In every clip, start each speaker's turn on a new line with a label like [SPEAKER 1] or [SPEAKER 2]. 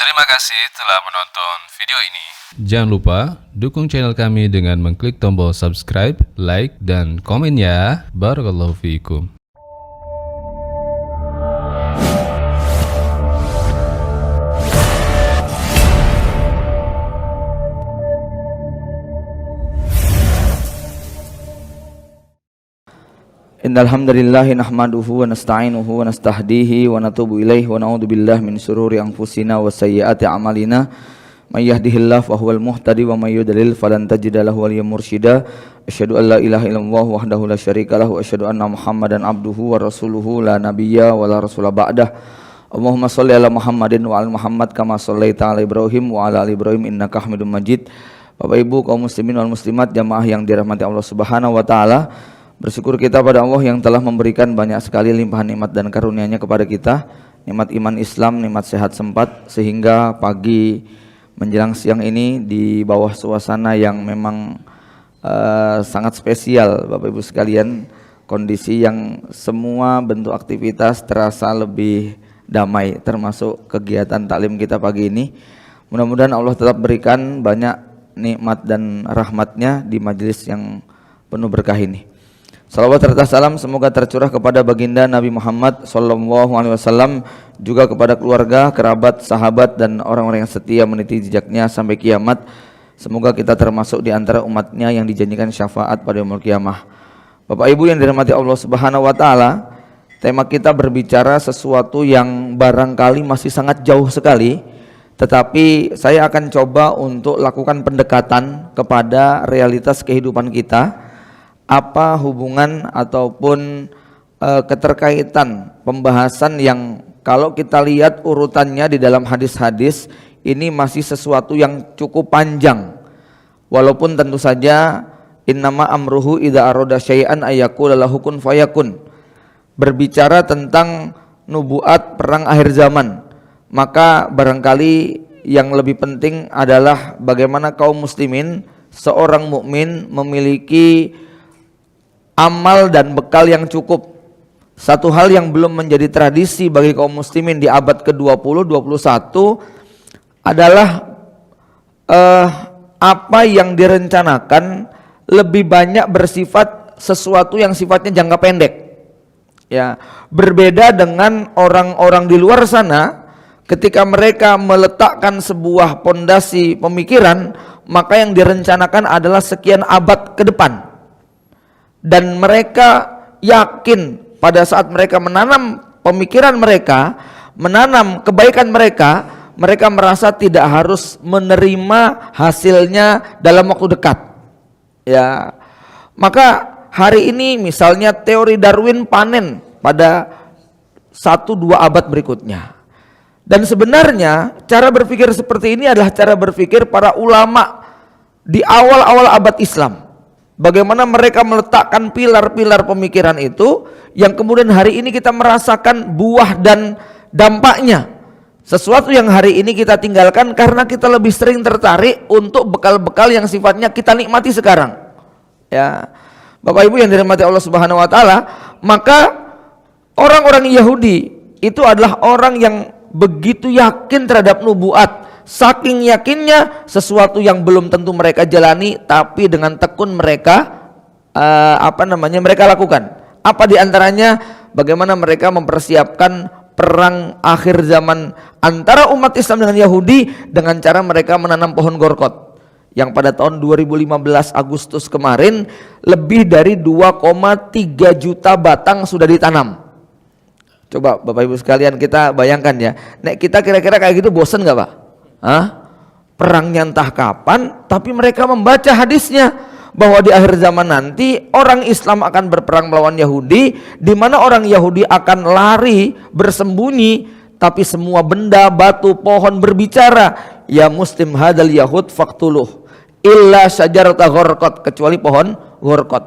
[SPEAKER 1] Terima kasih telah menonton video ini.
[SPEAKER 2] Jangan lupa dukung channel kami dengan mengklik tombol subscribe, like, dan komen ya. Barakallahu fiikum.
[SPEAKER 3] Innal hamdalillah nahmaduhu wa nasta'inuhu wa nastahdihi wa natubu ilaihi wa na'udzu billahi min syururi anfusina wa sayyiati a'malina. May yahdihillahu fahuwal muhtadi wa may yudlil falan tajida lahu waliyyan mursyida. Asyhadu an la ilaha illallah wahdahu la syarika lahu wa asyhadu anna Muhammadan abduhu wa rasuluhu la nabiyya wa la rasula ba'dah. Allahumma shalli ala Muhammadin wa ala Muhammad kama shallaita ala Ibrahim wa ala ali Ibrahim innaka Hamidum Majid. Bapak Ibu kaum muslimin wal muslimat jamaah yang dirahmati Allah Subhanahu wa taala, bersyukur kita pada Allah yang telah memberikan banyak sekali limpahan nikmat dan karunia-Nya kepada kita, nikmat iman Islam, nikmat sehat sempat, sehingga pagi menjelang siang ini di bawah suasana yang memang sangat spesial Bapak Ibu sekalian, kondisi yang semua bentuk aktivitas terasa lebih damai, termasuk kegiatan taklim kita pagi ini. Mudah-mudahan Allah tetap berikan banyak nikmat dan rahmat-Nya di majelis yang penuh berkah ini. Salawat serta salam semoga tercurah kepada baginda Nabi Muhammad SAW, juga kepada keluarga, kerabat, sahabat, dan orang-orang yang setia meniti jejaknya sampai kiamat. Semoga kita termasuk di antara umatnya yang dijanjikan syafaat pada yaumul kiamah. Bapak Ibu yang dirahmati Allah Subhanahu wa taala, tema kita berbicara sesuatu yang barangkali masih sangat jauh sekali, tetapi saya akan coba untuk lakukan pendekatan kepada realitas kehidupan kita. Apa hubungan ataupun keterkaitan pembahasan yang kalau kita lihat urutannya di dalam hadis-hadis ini masih sesuatu yang cukup panjang, walaupun tentu saja innama amruhu idza arada syai'an ayyaqula lahu kun fayakun, berbicara tentang nubuat perang akhir zaman, maka barangkali yang lebih penting adalah bagaimana kaum muslimin, seorang mukmin memiliki amal dan bekal yang cukup. Satu hal yang belum menjadi tradisi bagi kaum muslimin di abad ke-20, 21 adalah apa yang direncanakan lebih banyak bersifat sesuatu yang sifatnya jangka pendek. Ya, berbeda dengan orang-orang di luar sana, ketika mereka meletakkan sebuah pondasi pemikiran, maka yang direncanakan adalah sekian abad ke depan. Dan mereka yakin pada saat mereka menanam pemikiran mereka, menanam kebaikan mereka, mereka merasa tidak harus menerima hasilnya dalam waktu dekat. Ya, maka hari ini misalnya teori Darwin panen pada 1-2 abad berikutnya. Dan sebenarnya cara berpikir seperti ini adalah cara berpikir para ulama di awal-awal abad Islam. Bagaimana mereka meletakkan pilar-pilar pemikiran itu yang kemudian hari ini kita merasakan buah dan dampaknya. Sesuatu yang hari ini kita tinggalkan karena kita lebih sering tertarik untuk bekal-bekal yang sifatnya kita nikmati sekarang. Ya, Bapak Ibu yang dirahmati Allah Subhanahu wa taala, maka orang-orang Yahudi itu adalah orang yang begitu yakin terhadap nubuat. Saking yakinnya sesuatu yang belum tentu mereka jalani, tapi dengan tekun mereka mereka lakukan. Apa diantaranya? Bagaimana mereka mempersiapkan perang akhir zaman antara umat Islam dengan Yahudi dengan cara mereka menanam pohon gorkot yang pada tahun 2015 Agustus kemarin lebih dari 2,3 juta batang sudah ditanam. Coba Bapak Ibu sekalian kita bayangkan ya, nek kita kira-kira kayak gitu bosen nggak Pak? Perangnya entah kapan, tapi mereka membaca hadisnya bahwa di akhir zaman nanti orang Islam akan berperang melawan Yahudi, di mana orang Yahudi akan lari bersembunyi, tapi semua benda, batu, pohon berbicara, ya muslim hadal yahud faktuluh illa syajarata ghorqat, kecuali pohon ghorqat.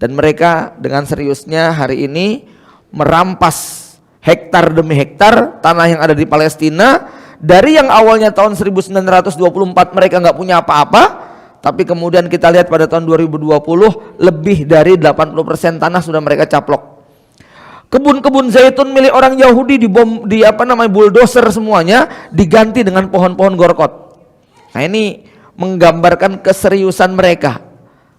[SPEAKER 3] Dan mereka dengan seriusnya hari ini merampas hektar demi hektar tanah yang ada di Palestina. Dari yang awalnya tahun 1924 mereka nggak punya apa-apa, tapi kemudian kita lihat pada tahun 2020 lebih dari 80% tanah sudah mereka caplok. Kebun-kebun zaitun milik orang Yahudi bulldozer semuanya diganti dengan pohon-pohon gorkot. Nah, ini menggambarkan keseriusan mereka.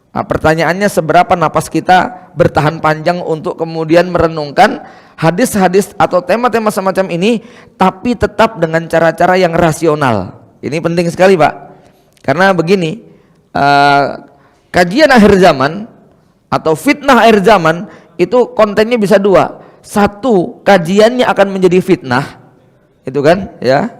[SPEAKER 3] Nah, pertanyaannya seberapa napas kita bertahan panjang untuk kemudian merenungkan hadis-hadis atau tema-tema semacam ini, tapi tetap dengan cara-cara yang rasional. Ini penting sekali, Pak. Karena begini, kajian akhir zaman atau fitnah akhir zaman itu kontennya bisa dua. Satu, kajiannya akan menjadi fitnah, itu kan, ya,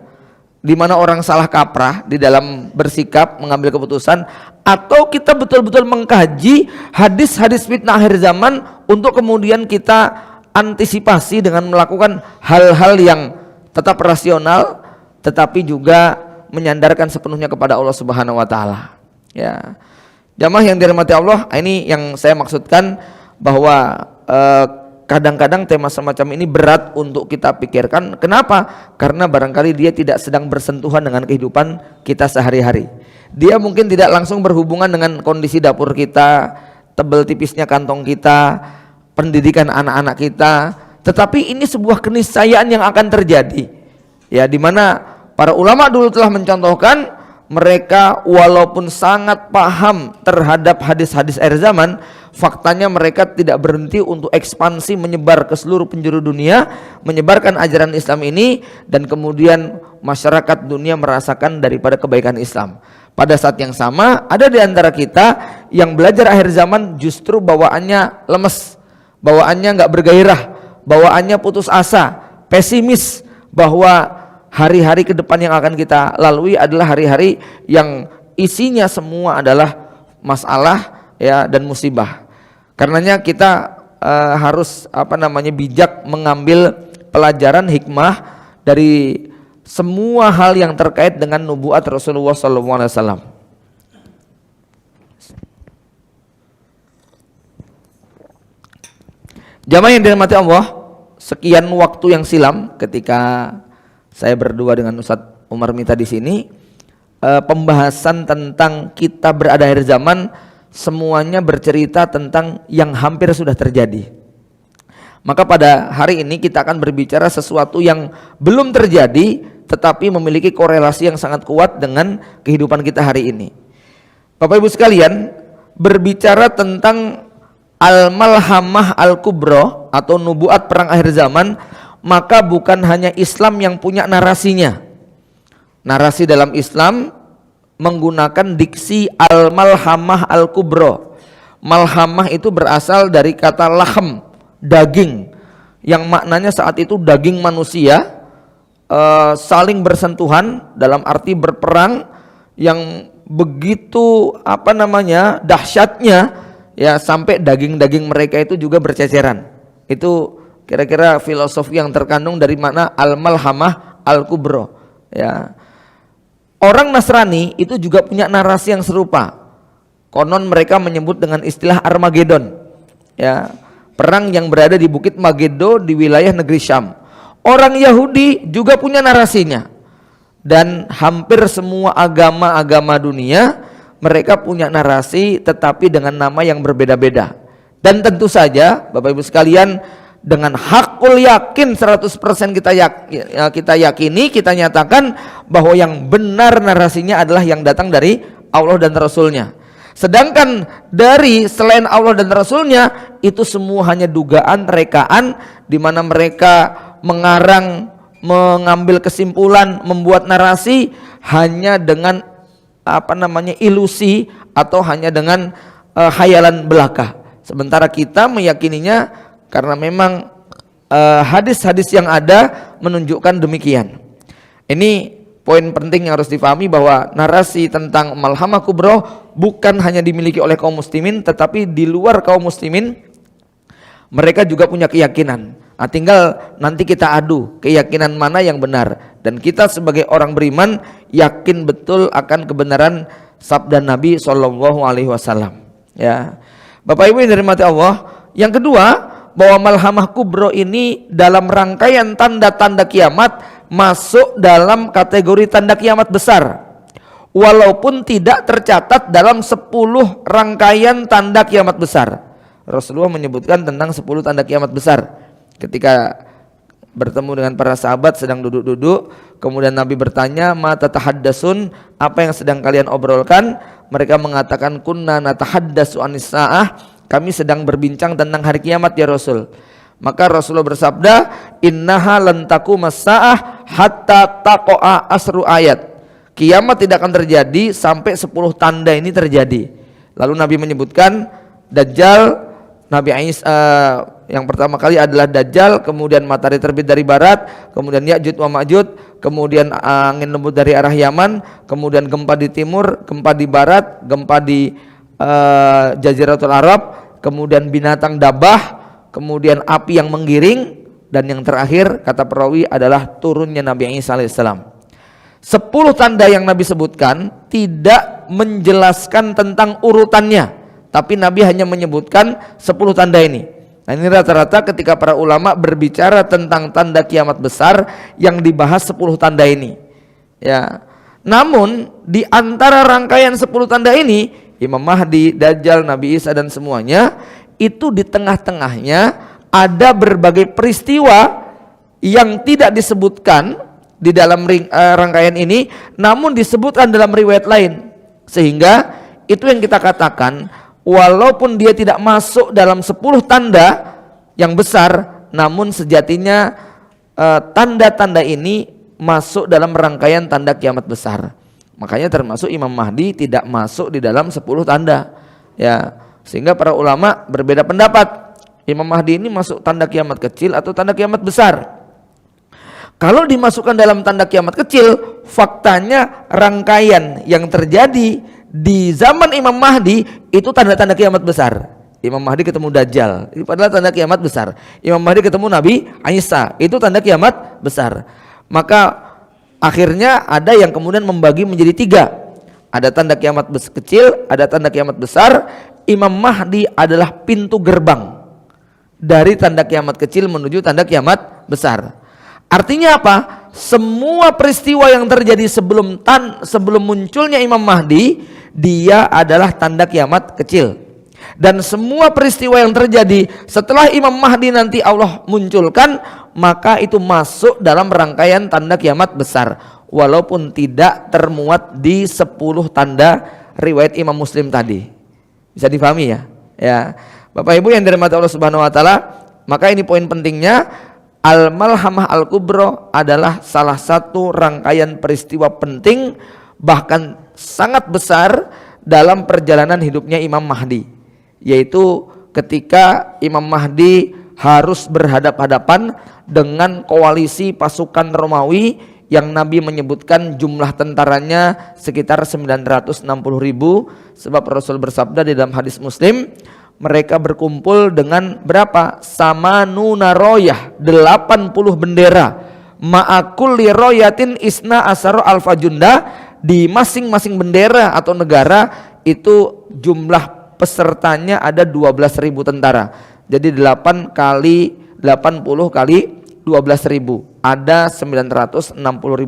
[SPEAKER 3] di mana orang salah kaprah di dalam bersikap mengambil keputusan, atau kita betul-betul mengkaji hadis-hadis fitnah akhir zaman untuk kemudian kita antisipasi dengan melakukan hal-hal yang tetap rasional tetapi juga menyandarkan sepenuhnya kepada Allah Subhanahu wa taala. Ya. Jamaah yang dirahmati Allah, ini yang saya maksudkan bahwa kadang-kadang tema semacam ini berat untuk kita pikirkan. Kenapa? Karena barangkali dia tidak sedang bersentuhan dengan kehidupan kita sehari-hari. Dia mungkin tidak langsung berhubungan dengan kondisi dapur kita, tebel tipisnya kantong kita, pendidikan anak-anak kita. Tetapi ini sebuah keniscayaan yang akan terjadi. Ya, di mana para ulama dulu telah mencontohkan, mereka walaupun sangat paham terhadap hadis-hadis akhir zaman, faktanya mereka tidak berhenti untuk ekspansi menyebar ke seluruh penjuru dunia, menyebarkan ajaran Islam ini, dan kemudian masyarakat dunia merasakan daripada kebaikan Islam. Pada saat yang sama, ada di antara kita yang belajar akhir zaman justru bawaannya lemes, bawaannya nggak bergairah, bawaannya putus asa, pesimis bahwa hari-hari ke depan yang akan kita lalui adalah hari-hari yang isinya semua adalah masalah, ya, dan musibah. Karenanya kita harus bijak mengambil pelajaran hikmah dari semua hal yang terkait dengan nubuat Rasulullah SAW. Jamaah yang dirahmati Allah, sekian waktu yang silam ketika saya berdua dengan Ustadz Umar Mita di sini, pembahasan tentang kita berada akhir zaman semuanya bercerita tentang yang hampir sudah terjadi. Maka pada hari ini kita akan berbicara sesuatu yang belum terjadi tetapi memiliki korelasi yang sangat kuat dengan kehidupan kita hari ini. Bapak Ibu sekalian, berbicara tentang Al-Malhamah Al-Kubra atau nubuat perang akhir zaman, maka bukan hanya Islam yang punya narasinya. Narasi dalam Islam menggunakan diksi Al-Malhamah Al-Kubra. Malhamah itu berasal dari kata lahm, daging, yang maknanya saat itu daging manusia saling bersentuhan dalam arti berperang yang begitu dahsyatnya, ya, sampai daging-daging mereka itu juga berceceran. Itu kira-kira filosofi yang terkandung dari makna Al-Malhamah Al-Kubra, ya. Orang Nasrani itu juga punya narasi yang serupa. Konon mereka menyebut dengan istilah Armageddon, ya, perang yang berada di Bukit Magedo di wilayah negeri Syam. Orang Yahudi juga punya narasinya. Dan hampir semua agama-agama dunia mereka punya narasi tetapi dengan nama yang berbeda-beda. Dan tentu saja Bapak Ibu sekalian, dengan hakul yakin 100% kita yakini, kita nyatakan bahwa yang benar narasinya adalah yang datang dari Allah dan Rasulnya. Sedangkan dari selain Allah dan Rasulnya itu semua hanya dugaan, rekaan, di mana mereka mengarang, mengambil kesimpulan, membuat narasi hanya dengan ilusi atau hanya dengan khayalan belaka. Sementara kita meyakininya karena memang hadis-hadis yang ada menunjukkan demikian. Ini poin penting yang harus difahami, bahwa narasi tentang Malhamah Kubra bukan hanya dimiliki oleh kaum muslimin, tetapi di luar kaum muslimin mereka juga punya keyakinan. Nah, tinggal nanti kita adu keyakinan mana yang benar, dan kita sebagai orang beriman yakin betul akan kebenaran sabda Nabi SAW. Ya, Bapak Ibu yang dirahmati Allah, yang kedua, bahwa Malhamah Kubra ini dalam rangkaian tanda-tanda kiamat masuk dalam kategori tanda kiamat besar, walaupun tidak tercatat dalam 10 rangkaian tanda kiamat besar. Rasulullah menyebutkan tentang 10 tanda kiamat besar. Ketika bertemu dengan para sahabat sedang duduk-duduk, kemudian Nabi bertanya, "Ma tatahaddasun?" Apa yang sedang kalian obrolkan? Mereka mengatakan, "Kunna natahaddasu anis saah." Kami sedang berbincang tentang hari kiamat ya Rasul. Maka Rasulullah bersabda, "Innaha lan taqumas saah hatta taqa'a asru ayat." Kiamat tidak akan terjadi sampai 10 tanda ini terjadi. Lalu Nabi menyebutkan Dajjal, Nabi Isa yang pertama kali adalah Dajjal, kemudian matahari terbit dari barat, kemudian Ya'juj wa Ma'juj, kemudian angin lembut dari arah Yaman, kemudian gempa di timur, gempa di barat, gempa di Jaziratul Arab, kemudian binatang dabah, kemudian api yang menggiring, dan yang terakhir kata perawi adalah turunnya Nabi Isa alaihissalam. 10 tanda yang Nabi sebutkan tidak menjelaskan tentang urutannya, tapi Nabi hanya menyebutkan 10 tanda ini. Nah, ini rata-rata ketika para ulama berbicara tentang tanda kiamat besar yang dibahas 10 tanda ini. Ya. Namun di antara rangkaian 10 tanda ini, Imam Mahdi, Dajjal, Nabi Isa dan semuanya, itu di tengah-tengahnya ada berbagai peristiwa yang tidak disebutkan di dalam rangkaian ini, namun disebutkan dalam riwayat lain. Sehingga itu yang kita katakan, walaupun dia tidak masuk dalam 10 tanda yang besar, namun sejatinya tanda-tanda ini masuk dalam rangkaian tanda kiamat besar. Makanya termasuk Imam Mahdi tidak masuk di dalam 10 tanda. Ya, sehingga para ulama berbeda pendapat. Imam Mahdi ini masuk tanda kiamat kecil atau tanda kiamat besar. Kalau dimasukkan dalam tanda kiamat kecil, faktanya rangkaian yang terjadi di zaman Imam Mahdi itu tanda-tanda kiamat besar. Imam Mahdi ketemu Dajjal, itu adalah tanda kiamat besar. Imam Mahdi ketemu Nabi Isa, itu tanda kiamat besar. Maka akhirnya ada yang kemudian membagi menjadi 3. Ada tanda kiamat kecil, ada tanda kiamat besar. Imam Mahdi adalah pintu gerbang dari tanda kiamat kecil menuju tanda kiamat besar. Artinya apa? Semua peristiwa yang terjadi sebelum munculnya Imam Mahdi, dia adalah tanda kiamat kecil. Dan semua peristiwa yang terjadi setelah Imam Mahdi nanti Allah munculkan, maka itu masuk dalam rangkaian tanda kiamat besar, walaupun tidak termuat di 10 tanda riwayat Imam Muslim tadi. Bisa difahami ya? Ya. Bapak Ibu yang dirahmati Allah Subhanahu wa taala, maka ini poin pentingnya. Al-Malhamah Al-Kubra adalah salah satu rangkaian peristiwa penting, bahkan sangat besar dalam perjalanan hidupnya Imam Mahdi, yaitu ketika Imam Mahdi harus berhadap-hadapan dengan koalisi pasukan Romawi yang Nabi menyebutkan jumlah tentaranya sekitar 960.000, sebab Rasul bersabda di dalam hadis Muslim, mereka berkumpul dengan berapa? Samanuna royah, 80 bendera. Ma'akulli royatin isna asaro alfa junda. Di masing-masing bendera atau negara itu jumlah pesertanya ada 12.000 tentara. Jadi 8 kali 80 kali 12.000. Ada 960.000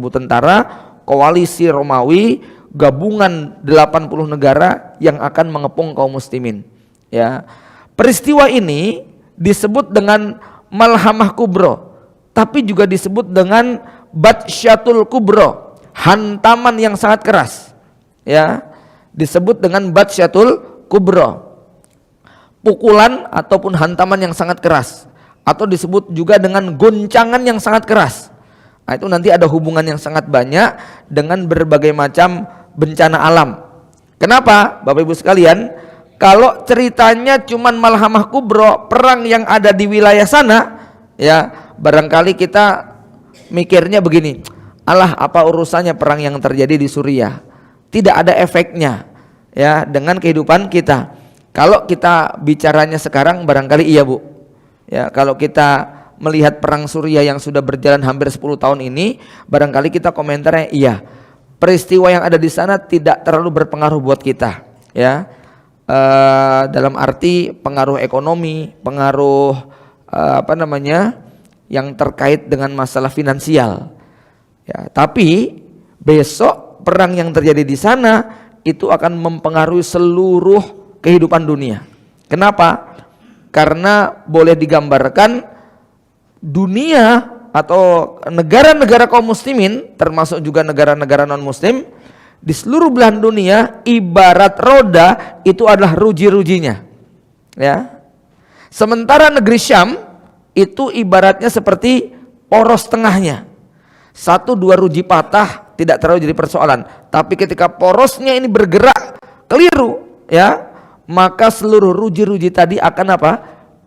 [SPEAKER 3] tentara, koalisi Romawi, gabungan 80 negara yang akan mengepung kaum muslimin. Ya, peristiwa ini disebut dengan Malhamah Kubro, tapi juga disebut dengan Batsyatul Kubro, hantaman yang sangat keras. Ya, disebut dengan Batsyatul Kubro, pukulan ataupun hantaman yang sangat keras, atau disebut juga dengan goncangan yang sangat keras. Nah, itu nanti ada hubungan yang sangat banyak dengan berbagai macam bencana alam. Kenapa, Bapak Ibu sekalian? Kalau ceritanya cuman Malhamah Kubro, perang yang ada di wilayah sana, ya barangkali kita mikirnya begini, alah apa urusannya perang yang terjadi di Suriah, tidak ada efeknya ya dengan kehidupan kita. Kalau kita bicaranya sekarang barangkali iya Bu, ya kalau kita melihat perang Suriah yang sudah berjalan hampir 10 tahun ini, barangkali kita komentarnya iya, peristiwa yang ada di sana tidak terlalu berpengaruh buat kita, ya. Dalam arti pengaruh ekonomi, pengaruh yang terkait dengan masalah finansial. Ya, tapi besok perang yang terjadi di sana itu akan mempengaruhi seluruh kehidupan dunia. Kenapa? Karena boleh digambarkan dunia atau negara-negara kaum muslimin, termasuk juga negara-negara non-muslim, di seluruh belahan dunia ibarat roda itu adalah ruji-rujinya. Ya. Sementara negeri Syam itu ibaratnya seperti poros tengahnya. 1-2 ruji patah tidak terlalu jadi persoalan. Tapi ketika porosnya ini bergerak keliru, ya, maka seluruh ruji-ruji tadi akan apa?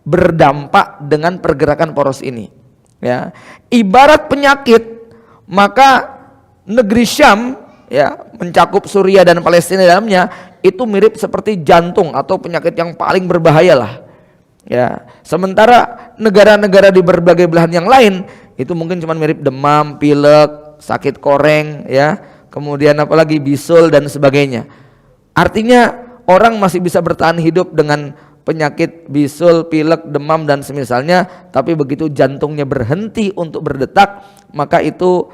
[SPEAKER 3] Berdampak dengan pergerakan poros ini. Ya. Ibarat penyakit, maka negeri Syam, ya, mencakup Suriah dan Palestina dalamnya, itu mirip seperti jantung atau penyakit yang paling berbahaya lah. Ya, sementara negara-negara di berbagai belahan yang lain itu mungkin cuma mirip demam, pilek, sakit koreng, ya, kemudian apalagi bisul dan sebagainya. Artinya orang masih bisa bertahan hidup dengan penyakit bisul, pilek, demam dan semisalnya, tapi begitu jantungnya berhenti untuk berdetak, maka itu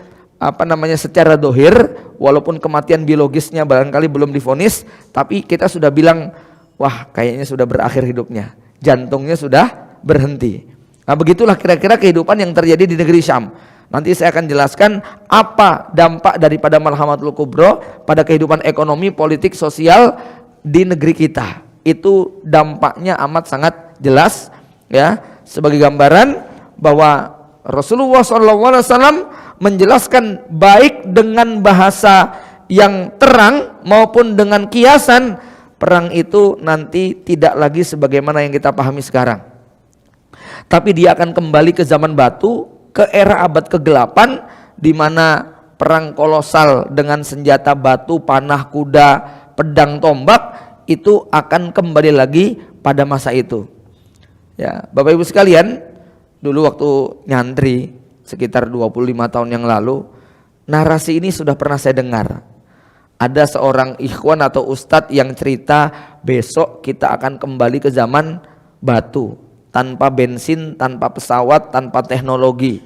[SPEAKER 3] secara dohir, walaupun kematian biologisnya barangkali belum divonis, tapi kita sudah bilang, wah kayaknya sudah berakhir hidupnya, jantungnya sudah berhenti. Nah begitulah kira-kira kehidupan yang terjadi di negeri Syam. Nanti saya akan jelaskan apa dampak daripada Malhamatul Kubro pada kehidupan ekonomi, politik, sosial di negeri kita. Itu dampaknya amat sangat jelas, ya, sebagai gambaran bahwa Rasulullah SAW menjelaskan baik dengan bahasa yang terang maupun dengan kiasan, perang itu nanti tidak lagi sebagaimana yang kita pahami sekarang, tapi dia akan kembali ke zaman batu, ke era abad ke-8 di mana perang kolosal dengan senjata batu, panah, kuda, pedang, tombak itu akan kembali lagi pada masa itu. Ya, Bapak Ibu sekalian, dulu waktu nyantri sekitar 25 tahun yang lalu, narasi ini sudah pernah saya dengar. Ada seorang ikhwan atau ustadz yang cerita besok kita akan kembali ke zaman batu, tanpa bensin, tanpa pesawat, tanpa teknologi.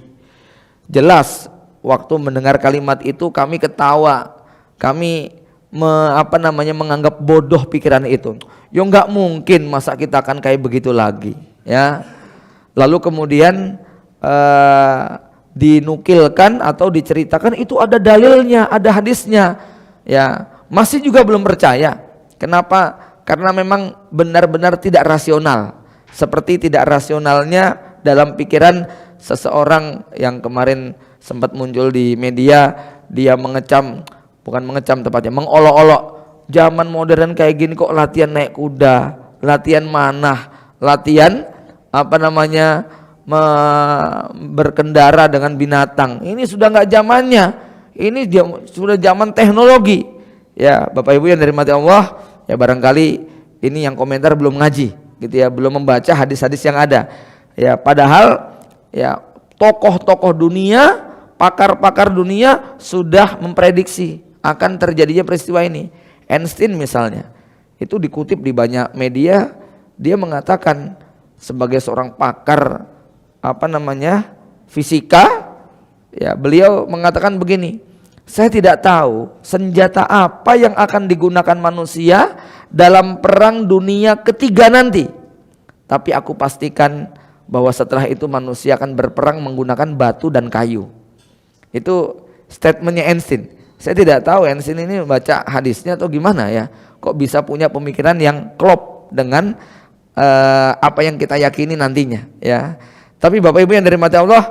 [SPEAKER 3] Jelas waktu mendengar kalimat itu kami ketawa, kami menganggap bodoh pikiran itu. Ya nggak mungkin masa kita akan kayak begitu lagi, ya. Lalu kemudian dinukilkan atau diceritakan itu ada dalilnya, ada hadisnya, ya. Masih juga belum percaya. Kenapa? Karena memang benar-benar tidak rasional. Seperti tidak rasionalnya dalam pikiran seseorang yang kemarin sempat muncul di media, dia mengolok-olok, zaman modern kayak gini kok latihan naik kuda, latihan manah, latihan berkendara dengan binatang. Ini sudah nggak zamannya, ini sudah zaman teknologi. Ya Bapak Ibu yang dirahmati Allah, ya barangkali ini yang komentar belum ngaji gitu ya, belum membaca hadis-hadis yang ada. Ya padahal ya tokoh-tokoh dunia, pakar-pakar dunia sudah memprediksi akan terjadinya peristiwa ini. Einstein misalnya, itu dikutip di banyak media, dia mengatakan sebagai seorang pakar fisika, ya beliau mengatakan begini, saya tidak tahu senjata apa yang akan digunakan manusia dalam perang dunia ketiga nanti, tapi aku pastikan bahwa setelah itu manusia akan berperang menggunakan batu dan kayu. Itu statementnya Einstein. Saya tidak tahu Einstein ini baca hadisnya atau gimana ya, kok bisa punya pemikiran yang klop dengan apa yang kita yakini nantinya, ya. Tapi Bapak Ibu yang dirahmati Allah,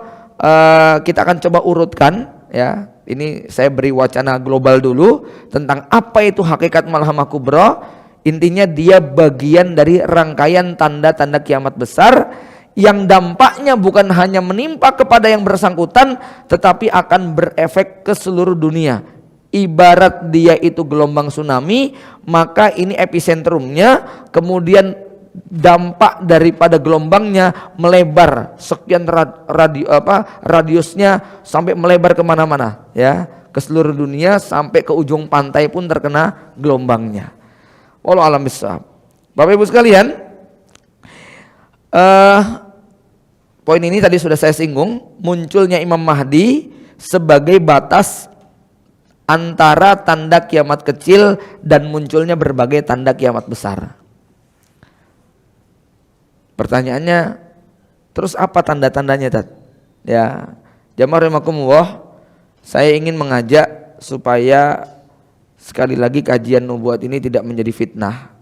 [SPEAKER 3] kita akan coba urutkan, ya. Ini saya beri wacana global dulu tentang apa itu hakikat Malhamah Kubra. Intinya dia bagian dari rangkaian tanda-tanda kiamat besar yang dampaknya bukan hanya menimpa kepada yang bersangkutan, tetapi akan berefek ke seluruh dunia. Ibarat dia itu gelombang tsunami, maka ini episentrumnya, kemudian dampak daripada gelombangnya melebar sekian radiusnya sampai melebar kemana-mana, ya, ke seluruh dunia sampai ke ujung pantai pun terkena gelombangnya. Wallahu a'lam bishawab. Bapak Ibu sekalian, poin ini tadi sudah saya singgung, munculnya Imam Mahdi sebagai batas antara tanda kiamat kecil dan munculnya berbagai tanda kiamat besar. Pertanyaannya, terus apa tanda-tandanya, Tat? Ya, jamaah rahimakumullah, saya ingin mengajak supaya sekali lagi kajian nubuat ini tidak menjadi fitnah.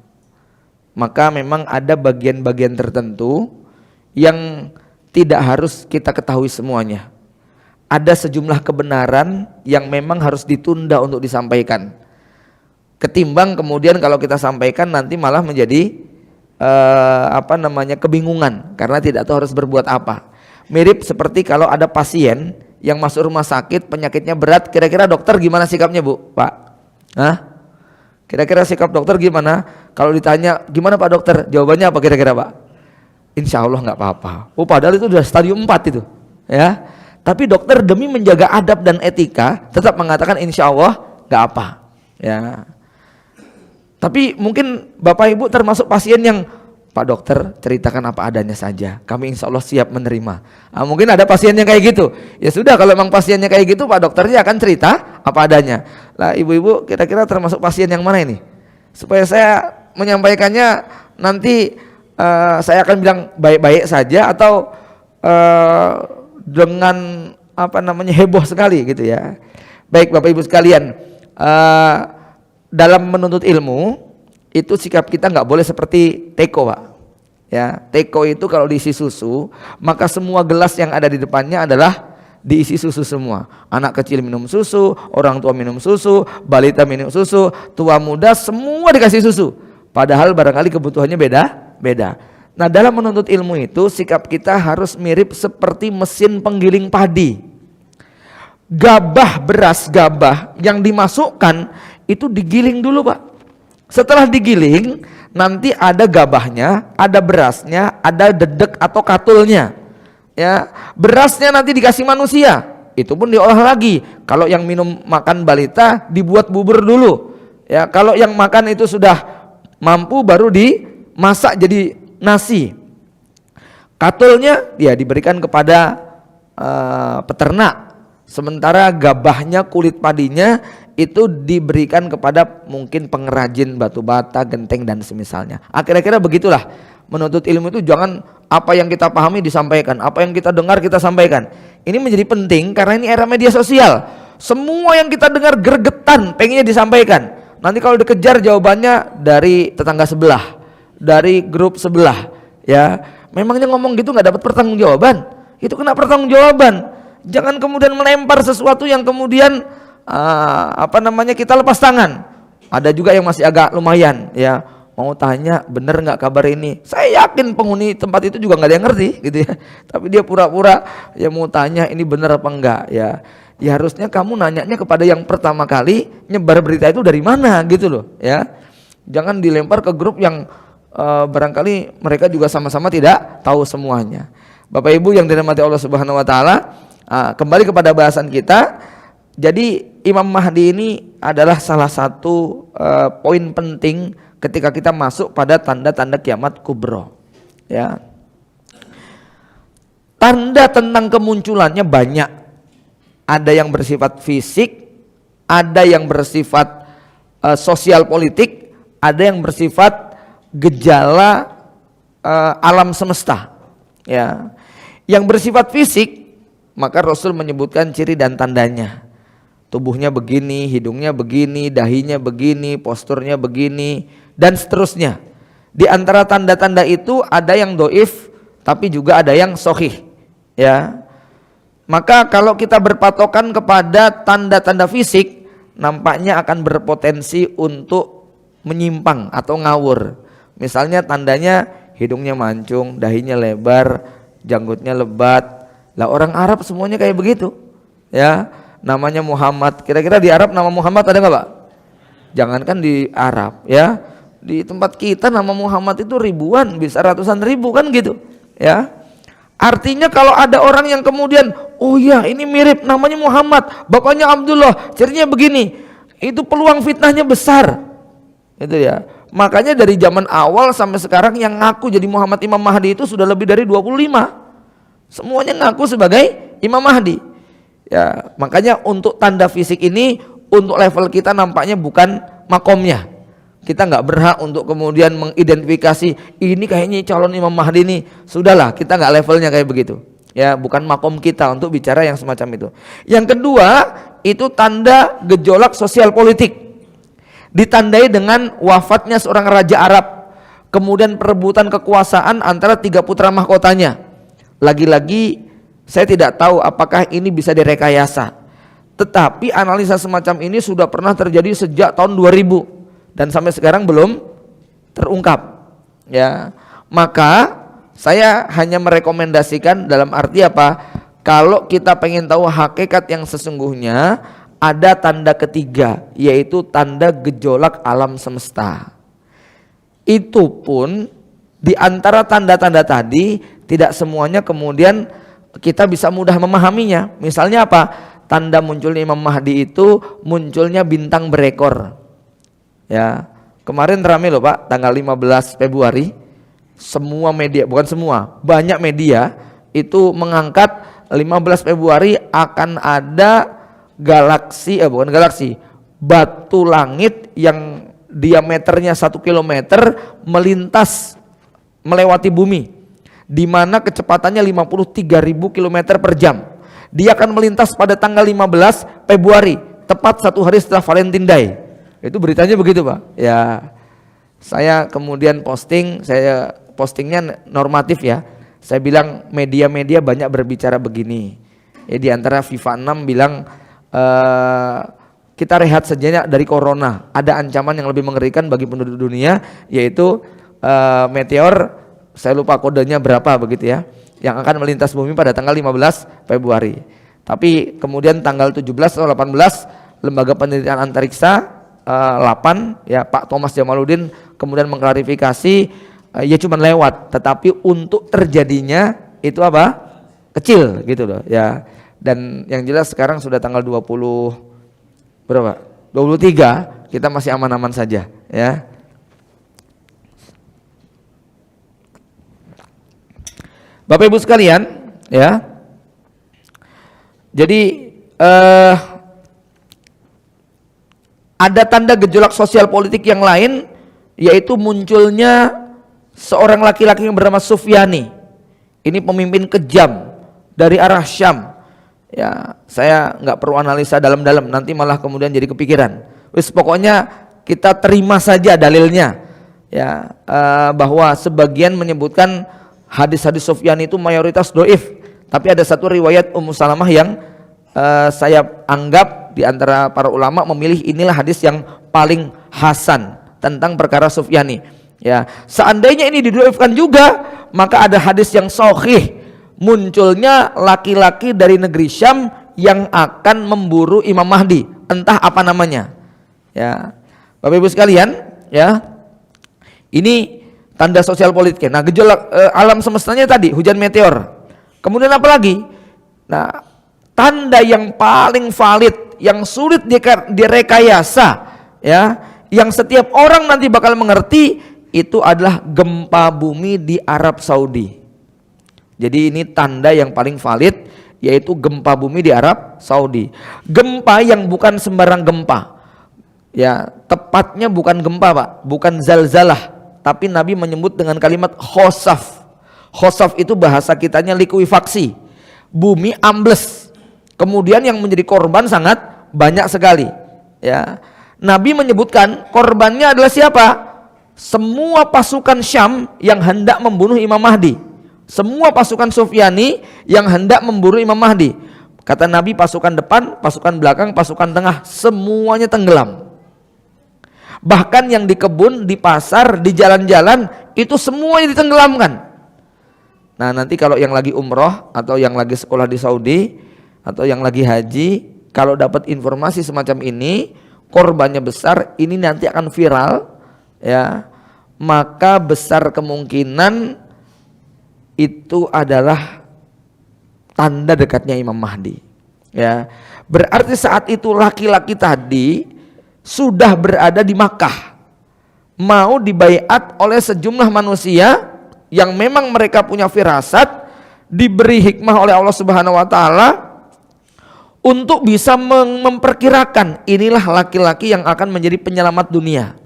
[SPEAKER 3] Maka memang ada bagian-bagian tertentu yang tidak harus kita ketahui semuanya. Ada sejumlah kebenaran yang memang harus ditunda untuk disampaikan. Ketimbang kemudian kalau kita sampaikan nanti malah menjadi kebingungan karena tidak tahu harus berbuat apa. Mirip seperti kalau ada pasien yang masuk rumah sakit penyakitnya berat, kira-kira dokter gimana sikapnya, Bu? Pak? Hah? Kira-kira sikap dokter gimana? Kalau ditanya gimana Pak dokter? Jawabannya apa kira-kira, Pak? Insya Allah nggak apa-apa. Oh, padahal itu sudah stadium 4 itu, ya. Tapi dokter demi menjaga adab dan etika tetap mengatakan insya Allah nggak apa, ya. Tapi mungkin Bapak Ibu termasuk pasien yang Pak dokter ceritakan apa adanya saja, kami insya Allah siap menerima. Mungkin ada pasien yang kayak gitu. Ya sudah, kalau memang pasiennya kayak gitu, Pak dokternya akan cerita apa adanya. Lah ibu-ibu kira-kira termasuk pasien yang mana ini? Supaya saya menyampaikannya nanti saya akan bilang baik-baik saja atau dengan heboh sekali gitu ya. Baik Bapak Ibu sekalian, dalam menuntut ilmu itu sikap kita nggak boleh seperti teko, Pak. Ya, teko itu kalau diisi susu, maka semua gelas yang ada di depannya adalah diisi susu semua. Anak kecil minum susu, orang tua minum susu, balita minum susu, tua muda semua dikasih susu. Padahal barangkali kebutuhannya beda. Nah, dalam menuntut ilmu itu sikap kita harus mirip seperti mesin penggiling padi. Beras gabah yang dimasukkan itu digiling dulu, Pak. Setelah digiling, nanti ada gabahnya, ada berasnya, ada dedek atau katulnya. Ya, berasnya nanti dikasih manusia, itu pun diolah lagi. Kalau yang makan balita dibuat bubur dulu. Ya, kalau yang makan itu sudah mampu baru dimasak jadi nasi. Katulnya ya diberikan kepada peternak. Sementara gabahnya, kulit padinya itu diberikan kepada mungkin pengrajin batu bata, genteng dan semisalnya. Kira-kira begitulah menuntut ilmu itu. Jangan apa yang kita pahami disampaikan, apa yang kita dengar kita sampaikan. Ini menjadi penting karena ini era media sosial. Semua yang kita dengar gregetan pengennya disampaikan. Nanti kalau dikejar jawabannya dari tetangga sebelah, dari grup sebelah, ya. Memangnya ngomong gitu nggak dapat pertanggungjawaban? Itu kena pertanggungjawaban. Jangan kemudian melempar sesuatu yang kemudian kita lepas tangan. Ada juga yang masih agak lumayan, ya. Mau tanya bener nggak kabar ini? Saya yakin penghuni tempat itu juga nggak ada yang ngerti, gitu ya. Tapi dia pura-pura ya mau tanya ini bener apa enggak, ya. Ya harusnya kamu nanyanya kepada yang pertama kali nyebar berita itu dari mana, gitu loh, ya. Jangan dilempar ke grup yang barangkali mereka juga sama-sama tidak tahu semuanya. Bapak Ibu yang dirahmati Allah Subhanahu Wa Taala, kembali kepada bahasan kita. Jadi Imam Mahdi ini adalah salah satu poin penting ketika kita masuk pada tanda-tanda kiamat kubro, ya. Tanda tentang kemunculannya banyak. Ada yang bersifat fisik, ada yang bersifat sosial politik, ada yang bersifat gejala alam semesta, ya. Yang bersifat fisik, maka Rasul menyebutkan ciri dan tandanya. Tubuhnya begini, hidungnya begini, dahinya begini, posturnya begini, dan seterusnya. Di antara tanda-tanda itu ada yang doif, tapi juga ada yang sahih, ya. Maka kalau kita berpatokan kepada tanda-tanda fisik, nampaknya akan berpotensi untuk menyimpang atau ngawur. Misalnya tandanya hidungnya mancung, dahinya lebar, janggutnya lebat. Lah orang Arab semuanya kayak begitu, ya. Namanya Muhammad, kira-kira di Arab nama Muhammad ada nggak, Pak? Jangankan di Arab, ya, di tempat kita nama Muhammad itu ribuan, bisa ratusan ribu kan gitu, ya. Artinya kalau ada orang yang kemudian, oh ya ini mirip namanya Muhammad, bapaknya Abdullah, cirinya begini, itu peluang fitnahnya besar, itu ya. Makanya dari zaman awal sampai sekarang yang ngaku jadi Muhammad Imam Mahdi itu sudah lebih dari 25. Semuanya ngaku sebagai Imam Mahdi. Ya, makanya untuk tanda fisik ini untuk level kita nampaknya bukan makomnya. Kita nggak berhak untuk kemudian mengidentifikasi ini kayaknya calon Imam Mahdi ini. Sudahlah, kita nggak levelnya kayak begitu. Ya, bukan makom kita untuk bicara yang semacam itu. Yang kedua, itu tanda gejolak sosial politik. Ditandai dengan wafatnya seorang raja Arab, kemudian perebutan kekuasaan antara 3 putra mahkotanya. Lagi-lagi saya tidak tahu apakah ini bisa direkayasa. Tetapi analisa semacam ini sudah pernah terjadi sejak tahun 2000 dan sampai sekarang belum terungkap. Ya, maka saya hanya merekomendasikan dalam arti apa? Kalau kita pengen tahu hakikat yang sesungguhnya, ada tanda ketiga, yaitu tanda gejolak alam semesta. Itu pun di antara tanda-tanda tadi tidak semuanya kemudian kita bisa mudah memahaminya. Misalnya apa? Tanda munculnya Imam Mahdi itu munculnya bintang berekor. Ya, kemarin ramai loh Pak, tanggal 15 Februari. Semua media, bukan semua, banyak media itu mengangkat 15 Februari akan ada batu langit yang diameternya 1 kilometer melintas melewati bumi, di mana kecepatannya 53.000 km per jam. Dia akan melintas pada tanggal 15 Februari, tepat 1 hari setelah Valentine Day. Itu beritanya begitu Pak. Ya, saya kemudian postingnya normatif ya. Saya bilang media-media banyak berbicara begini. Ya, di antara FIFA 6 bilang kita rehat sejenak dari corona. Ada ancaman yang lebih mengerikan bagi penduduk dunia, yaitu meteor, saya lupa kodenya berapa begitu ya, yang akan melintas bumi pada tanggal 15 Februari. Tapi kemudian tanggal 17 atau 18 Lembaga Penelitian Antariksa 8 ya, Pak Thomas Jamaluddin kemudian mengklarifikasi ya cuman lewat, tetapi untuk terjadinya itu apa? Kecil gitu loh ya. Dan yang jelas sekarang sudah tanggal 20 berapa? 23, kita masih aman-aman saja ya. Bapak Ibu sekalian ya. Jadi ada tanda gejolak sosial politik yang lain, yaitu munculnya seorang laki-laki yang bernama Sufyani. Ini pemimpin kejam dari arah Syam. Ya, saya nggak perlu analisa dalam-dalam, nanti malah kemudian jadi kepikiran. Wis pokoknya kita terima saja dalilnya. Ya, bahwa sebagian menyebutkan hadis-hadis Sufyani itu mayoritas doif. Tapi ada satu riwayat Ummu Salamah yang saya anggap di antara para ulama memilih inilah hadis yang paling hasan tentang perkara Sufyani. Ya, seandainya ini didoifkan juga, maka ada hadis yang sahih, munculnya laki-laki dari negeri Syam yang akan memburu Imam Mahdi, entah apa namanya. Ya, Bapak Ibu sekalian, ya, ini tanda sosial politiknya. Nah, gejolak alam semestanya tadi hujan meteor. Kemudian apa lagi? Nah, tanda yang paling valid, yang sulit direkayasa, ya, yang setiap orang nanti bakal mengerti, itu adalah gempa bumi di Arab Saudi. Jadi ini tanda yang paling valid, yaitu gempa bumi di Arab Saudi. Gempa yang bukan sembarang gempa. Ya, tepatnya bukan gempa Pak, bukan zalzalah, tapi Nabi menyebut dengan kalimat khosaf. Khosaf itu bahasa kitanya likuifaksi. Bumi ambles. Kemudian yang menjadi korban sangat banyak sekali. Ya, Nabi menyebutkan korbannya adalah siapa? Semua pasukan Syam yang hendak membunuh Imam Mahdi. Semua pasukan Sufyani yang hendak memburu Imam Mahdi. Kata Nabi, pasukan depan, pasukan belakang, pasukan tengah, semuanya tenggelam. Bahkan yang di kebun, di pasar, di jalan-jalan, itu semuanya ditenggelamkan. Nah, nanti kalau yang lagi umroh atau yang lagi sekolah di Saudi atau yang lagi haji, kalau dapat informasi semacam ini, korbannya besar, ini nanti akan viral, ya, maka besar kemungkinan itu adalah tanda dekatnya Imam Mahdi. Ya, berarti saat itu laki-laki tadi sudah berada di Makkah, mau dibaiat oleh sejumlah manusia yang memang mereka punya firasat, diberi hikmah oleh Allah Subhanahu wa taala untuk bisa memperkirakan inilah laki-laki yang akan menjadi penyelamat dunia.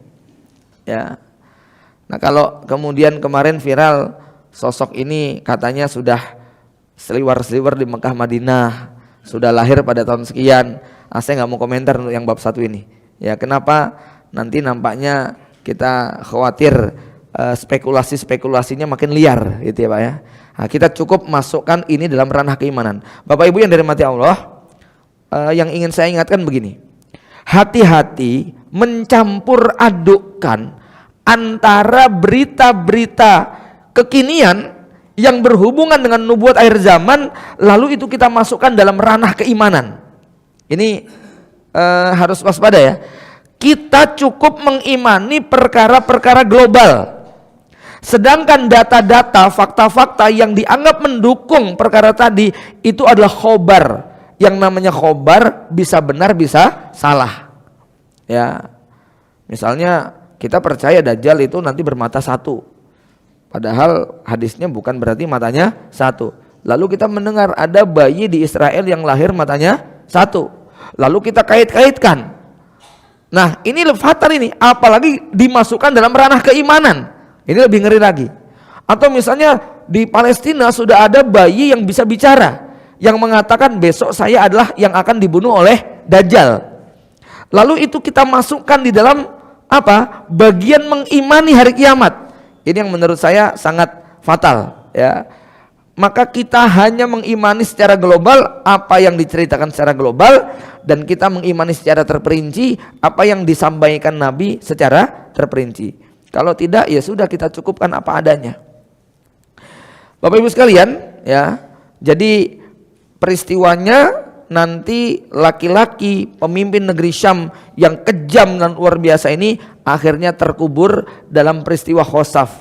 [SPEAKER 3] Ya. Nah, kalau kemudian kemarin viral sosok ini katanya sudah seliwar-seliwar di Mekah Madinah, sudah lahir pada tahun sekian. Saya nggak mau komentar untuk yang bab 1 ini. Ya, kenapa? Nanti nampaknya kita khawatir spekulasinya makin liar gitu ya Pak ya. Nah, kita cukup masukkan ini dalam ranah keimanan. Bapak Ibu yang dirahmati Allah, yang ingin saya ingatkan begini. Hati-hati mencampur adukkan antara berita-berita kekinian yang berhubungan dengan nubuat akhir zaman, lalu itu kita masukkan dalam ranah keimanan. Ini harus waspada ya. Kita cukup mengimani perkara-perkara global, sedangkan data-data, fakta-fakta yang dianggap mendukung perkara tadi itu adalah khobar. Yang namanya khobar bisa benar bisa salah. Ya, misalnya kita percaya Dajjal itu nanti bermata satu, padahal hadisnya bukan berarti matanya satu. Lalu kita mendengar ada bayi di Israel yang lahir matanya satu, lalu kita kait-kaitkan. Nah, ini fatal ini, apalagi dimasukkan dalam ranah keimanan. Ini lebih ngeri lagi. Atau misalnya di Palestina sudah ada bayi yang bisa bicara, yang mengatakan besok saya adalah yang akan dibunuh oleh Dajjal. Lalu itu kita masukkan di dalam apa? Bagian mengimani hari kiamat. Ini yang menurut saya sangat fatal ya. Maka kita hanya mengimani secara global apa yang diceritakan secara global, dan kita mengimani secara terperinci apa yang disampaikan Nabi secara terperinci. Kalau tidak ya sudah, kita cukupkan apa adanya. Bapak Ibu sekalian ya, jadi peristiwanya nanti laki-laki pemimpin negeri Syam yang kejam dan luar biasa ini akhirnya terkubur dalam peristiwa Khosaf.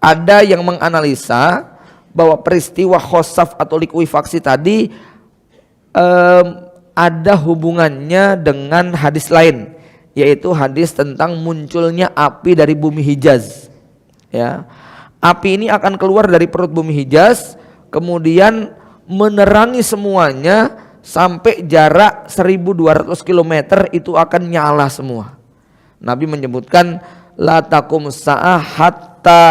[SPEAKER 3] Ada yang menganalisa bahwa peristiwa Khosaf atau likuifaksi tadi ada hubungannya dengan hadis lain, yaitu hadis tentang munculnya api dari bumi Hijaz. Ya, api ini akan keluar dari perut bumi Hijaz, kemudian menerangi semuanya sampai jarak 1200 km itu akan nyala semua. Nabi menyebutkan la taqum sa'ah hatta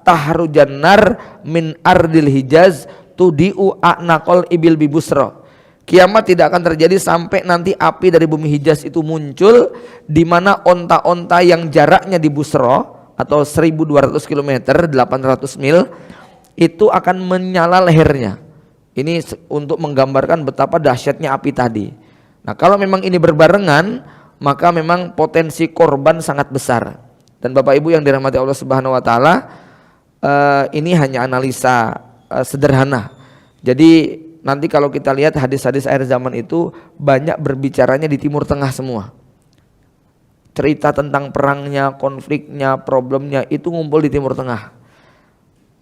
[SPEAKER 3] tahrujan nar min ardil Hijaz tudiu a'naqal ibil bibusra. Kiamat tidak akan terjadi sampai nanti api dari bumi Hijaz itu muncul, di mana onta-onta yang jaraknya di Busra atau 1200 km, 800 mil itu akan menyala lehernya. Ini untuk menggambarkan betapa dahsyatnya api tadi. Nah, kalau memang ini berbarengan, maka memang potensi korban sangat besar. Dan Bapak Ibu yang dirahmati Allah Subhanahu wa taala, ini hanya analisa sederhana. Jadi nanti kalau kita lihat hadis-hadis akhir zaman itu banyak berbicaranya di Timur Tengah semua. Cerita tentang perangnya, konfliknya, problemnya itu ngumpul di Timur Tengah.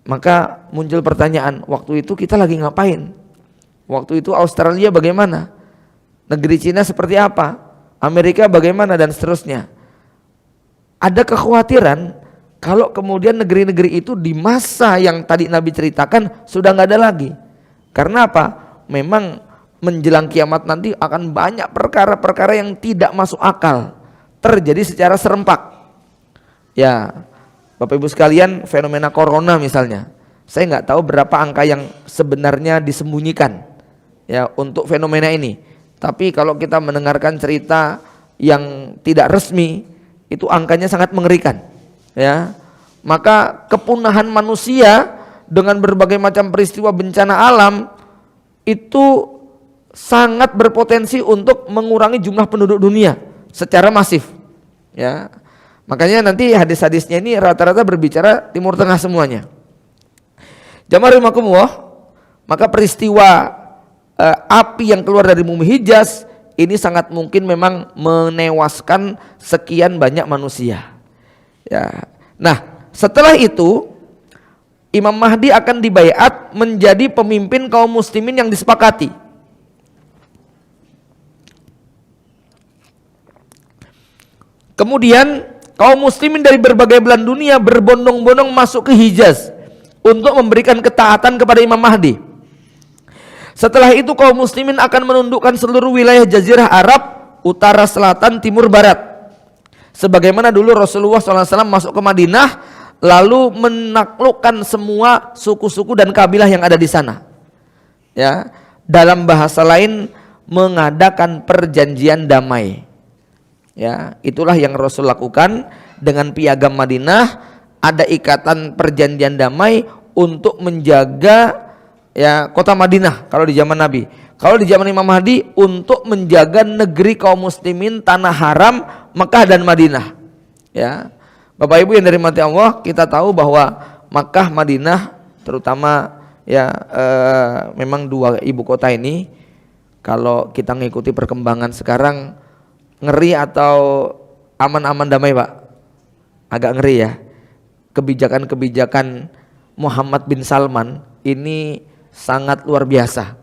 [SPEAKER 3] Maka muncul pertanyaan, waktu itu kita lagi ngapain? Waktu itu Australia bagaimana? Negeri Cina seperti apa? Amerika bagaimana? Dan seterusnya. Ada kekhawatiran kalau kemudian negeri-negeri itu di masa yang tadi Nabi ceritakan sudah nggak ada lagi. Karena apa? Memang menjelang kiamat nanti akan banyak perkara-perkara yang tidak masuk akal terjadi secara serempak. Ya, Bapak Ibu sekalian, fenomena corona misalnya, saya nggak tahu berapa angka yang sebenarnya disembunyikan ya untuk fenomena ini. Tapi kalau kita mendengarkan cerita yang tidak resmi, itu angkanya sangat mengerikan. Ya, maka kepunahan manusia dengan berbagai macam peristiwa bencana alam itu sangat berpotensi untuk mengurangi jumlah penduduk dunia secara masif. Ya. Makanya nanti hadis-hadisnya ini rata-rata berbicara Timur Tengah semuanya. Jamaah rahimakumullah, maka peristiwa api yang keluar dari bumi Hijaz ini sangat mungkin memang menewaskan sekian banyak manusia. Ya. Nah, setelah itu Imam Mahdi akan dibaiat menjadi pemimpin kaum muslimin yang disepakati. Kemudian kaum muslimin dari berbagai belahan dunia berbondong-bondong masuk ke Hijaz untuk memberikan ketaatan kepada Imam Mahdi. Setelah itu kaum muslimin akan menundukkan seluruh wilayah Jazirah Arab, utara, selatan, timur, barat. Sebagaimana dulu Rasulullah SAW masuk ke Madinah, lalu menaklukkan semua suku-suku dan kabilah yang ada di sana. Ya, dalam bahasa lain mengadakan perjanjian damai. Ya, itulah yang Rasul lakukan dengan piagam Madinah, ada ikatan perjanjian damai untuk menjaga ya kota Madinah kalau di zaman Nabi. Kalau di zaman Imam Mahdi untuk menjaga negeri kaum muslimin, tanah haram Mekah dan Madinah. Ya. Bapak Ibu yang dirahmati Allah, kita tahu bahwa Makkah, Madinah terutama ya memang dua ibu kota ini kalau kita mengikuti perkembangan sekarang ngeri atau aman-aman damai Pak? Agak ngeri ya. Kebijakan-kebijakan Muhammad bin Salman ini sangat luar biasa.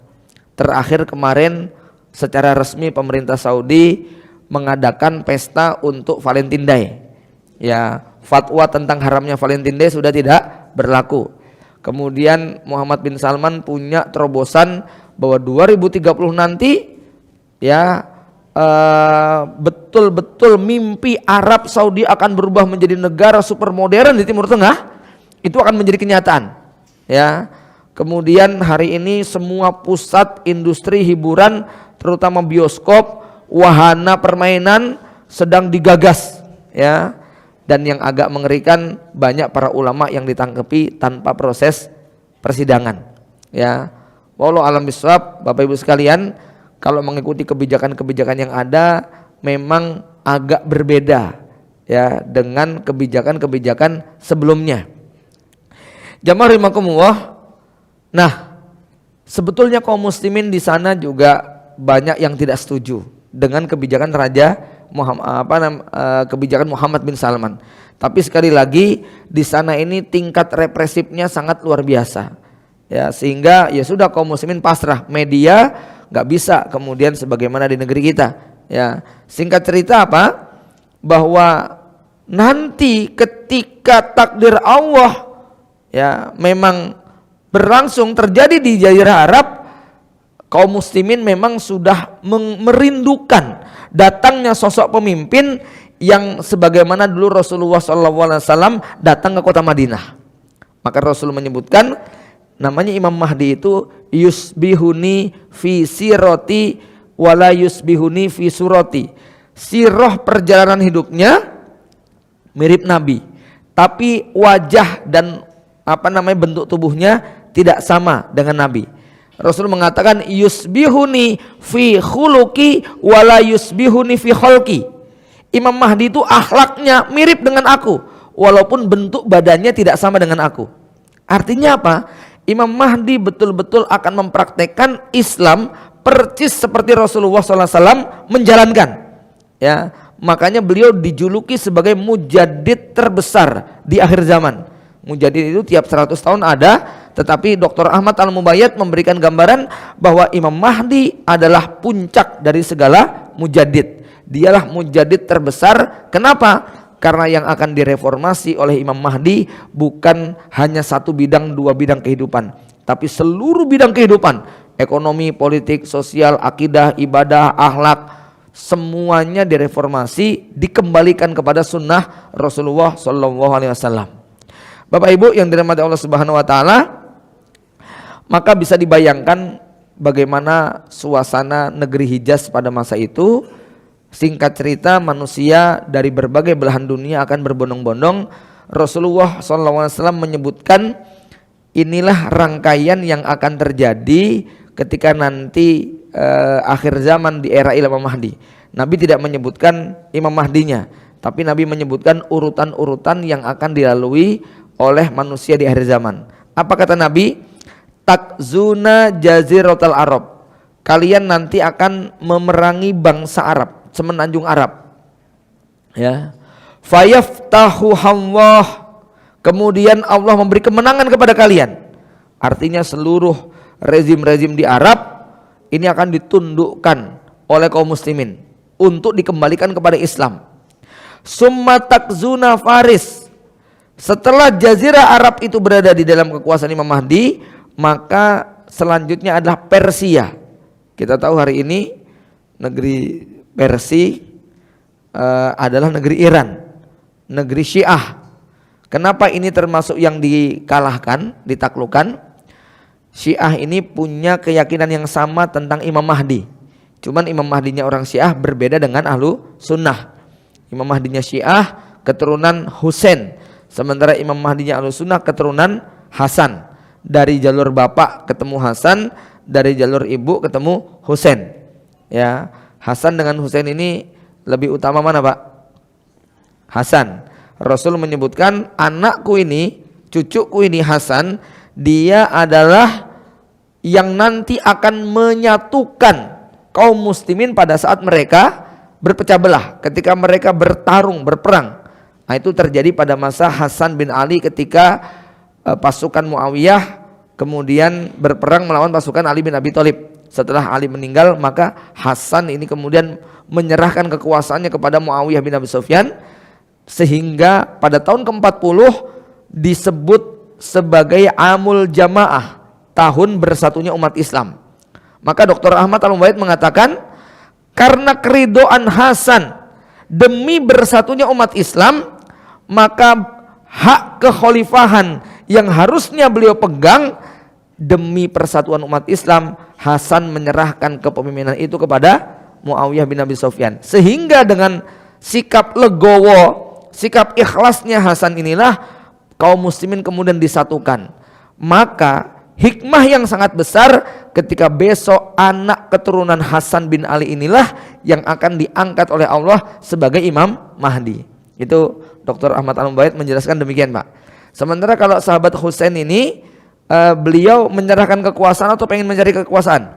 [SPEAKER 3] Terakhir kemarin secara resmi pemerintah Saudi mengadakan pesta untuk Valentine Day. Ya, fatwa tentang haramnya Valentine Day sudah tidak berlaku. Kemudian Muhammad bin Salman punya terobosan bahwa 2030 nanti ya betul-betul mimpi Arab Saudi akan berubah menjadi negara super modern di Timur Tengah itu akan menjadi kenyataan. Ya. Kemudian hari ini semua pusat industri hiburan terutama bioskop, wahana permainan sedang digagas ya. Dan yang agak mengerikan banyak para ulama yang ditangkapi tanpa proses persidangan. Ya. Wallahu a'lam bishawab, Bapak Ibu sekalian, kalau mengikuti kebijakan-kebijakan yang ada memang agak berbeda ya dengan kebijakan-kebijakan sebelumnya. Jamaah rahimakumullah. Nah, sebetulnya kaum muslimin di sana juga banyak yang tidak setuju dengan kebijakan kebijakan Muhammad bin Salman. Tapi sekali lagi di sana ini tingkat represifnya sangat luar biasa. Ya, sehingga ya sudah kaum muslimin pasrah, media nggak bisa kemudian sebagaimana di negeri kita. Ya, singkat cerita apa? Bahwa nanti ketika takdir Allah ya memang berlangsung terjadi di Jazirah Arab, kaum muslimin memang sudah merindukan datangnya sosok pemimpin yang sebagaimana dulu Rasulullah SAW datang ke kota Madinah. Maka Rasul menyebutkan namanya Imam Mahdi itu yusbihuni fi siroti wala yusbihuni fi suroti. Sirah perjalanan hidupnya mirip Nabi, tapi wajah dan bentuk tubuhnya tidak sama dengan Nabi. Rasul mengatakan yusbihuni fi khuluqi wala yusbihuni fi khalqi. Imam Mahdi itu akhlaknya mirip dengan aku walaupun bentuk badannya tidak sama dengan aku. Artinya apa? Imam Mahdi betul-betul akan mempraktekkan Islam persis seperti Rasulullah SAW menjalankan. Ya, makanya beliau dijuluki sebagai mujaddid terbesar di akhir zaman. Mujaddid itu tiap 100 tahun ada, tetapi Dr. Ahmad Al-Mubayyad memberikan gambaran bahwa Imam Mahdi adalah puncak dari segala mujaddid. Dialah mujaddid terbesar. Kenapa? Karena yang akan direformasi oleh Imam Mahdi bukan hanya satu bidang, dua bidang kehidupan, tapi seluruh bidang kehidupan, ekonomi, politik, sosial, akidah, ibadah, akhlak, semuanya direformasi, dikembalikan kepada sunnah Rasulullah SAW. Bapak Ibu yang dirahmati Allah Subhanahu wa taala, maka bisa dibayangkan bagaimana suasana negeri Hijaz pada masa itu. Singkat cerita, manusia dari berbagai belahan dunia akan berbondong-bondong. Rasulullah SAW menyebutkan inilah rangkaian yang akan terjadi ketika nanti akhir zaman di era Imam Mahdi. Nabi tidak menyebutkan Imam Mahdinya, tapi Nabi menyebutkan urutan-urutan yang akan dilalui oleh manusia di akhir zaman. Apa kata Nabi? Takzuna jaziratal Arab. Kalian nanti akan memerangi bangsa Arab, semenanjung Arab. Ya. Fayaftahu Allah. Kemudian Allah memberi kemenangan kepada kalian. Artinya seluruh rezim-rezim di Arab ini akan ditundukkan oleh kaum muslimin untuk dikembalikan kepada Islam. Summa takzuna Faris. Setelah Jazirah Arab itu berada di dalam kekuasaan Imam Mahdi, maka selanjutnya adalah Persia. Kita tahu hari ini negeri Persia adalah negeri Iran, negeri Syiah. Kenapa ini termasuk yang dikalahkan, ditaklukkan? Syiah ini punya keyakinan yang sama tentang Imam Mahdi. Cuman Imam Mahdinya orang Syiah berbeda dengan Ahlu Sunnah. Imam Mahdinya Syiah keturunan Husain, sementara Imam Mahdinya Ahlu Sunnah keturunan Hasan. Dari jalur bapak ketemu Hasan, dari jalur ibu ketemu Husain. Ya, Hasan dengan Husain ini lebih utama mana, Pak? Hasan. Rasul menyebutkan anakku ini, cucuku ini Hasan, dia adalah yang nanti akan menyatukan kaum muslimin pada saat mereka berpecah belah, ketika mereka bertarung, berperang. Nah, itu terjadi pada masa Hasan bin Ali ketika pasukan Muawiyah kemudian berperang melawan pasukan Ali bin Abi Thalib. Setelah Ali meninggal, maka Hasan ini kemudian menyerahkan kekuasaannya kepada Muawiyah bin Abi Sufyan, sehingga pada tahun ke-40 disebut sebagai Amul Jamaah, tahun bersatunya umat Islam. Maka Dr. Ahmad Al-Mubaid mengatakan, karena keridoan Hasan demi bersatunya umat Islam, maka hak kekhalifahan yang harusnya beliau pegang demi persatuan umat Islam, Hasan menyerahkan kepemimpinan itu kepada Muawiyah bin Abi Sufyan. Sehingga dengan sikap legowo, sikap ikhlasnya Hasan inilah kaum muslimin kemudian disatukan. Maka hikmah yang sangat besar ketika besok anak keturunan Hasan bin Ali inilah yang akan diangkat oleh Allah sebagai Imam Mahdi. Itu Dr. Ahmad Al-Mubaid menjelaskan demikian, Pak. Sementara kalau sahabat Husain ini beliau menyerahkan kekuasaan atau pengen mencari kekuasaan?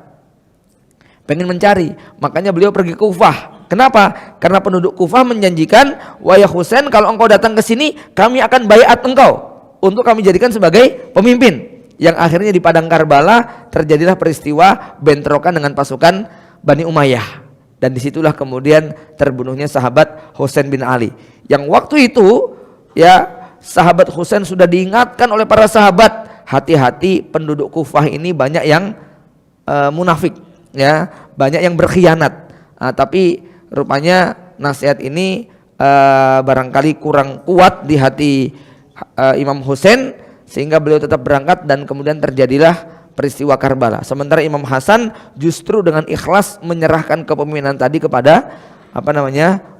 [SPEAKER 3] Pengen mencari, makanya beliau pergi ke Kufah. Kenapa? Karena penduduk Kufah menjanjikan, wahai Husain, kalau engkau datang ke sini, kami akan baiat engkau untuk kami jadikan sebagai pemimpin. Yang akhirnya di padang Karbala terjadilah peristiwa bentrokan dengan pasukan Bani Umayyah, dan disitulah kemudian terbunuhnya sahabat Husain bin Ali. Yang waktu itu ya sahabat Husain sudah diingatkan oleh para sahabat, hati-hati penduduk Kufah ini banyak yang munafik, ya, banyak yang berkhianat. Tapi rupanya nasihat ini barangkali kurang kuat di hati Imam Husain, sehingga beliau tetap berangkat dan kemudian terjadilah peristiwa Karbala. Sementara Imam Hasan justru dengan ikhlas menyerahkan kepemimpinan tadi kepada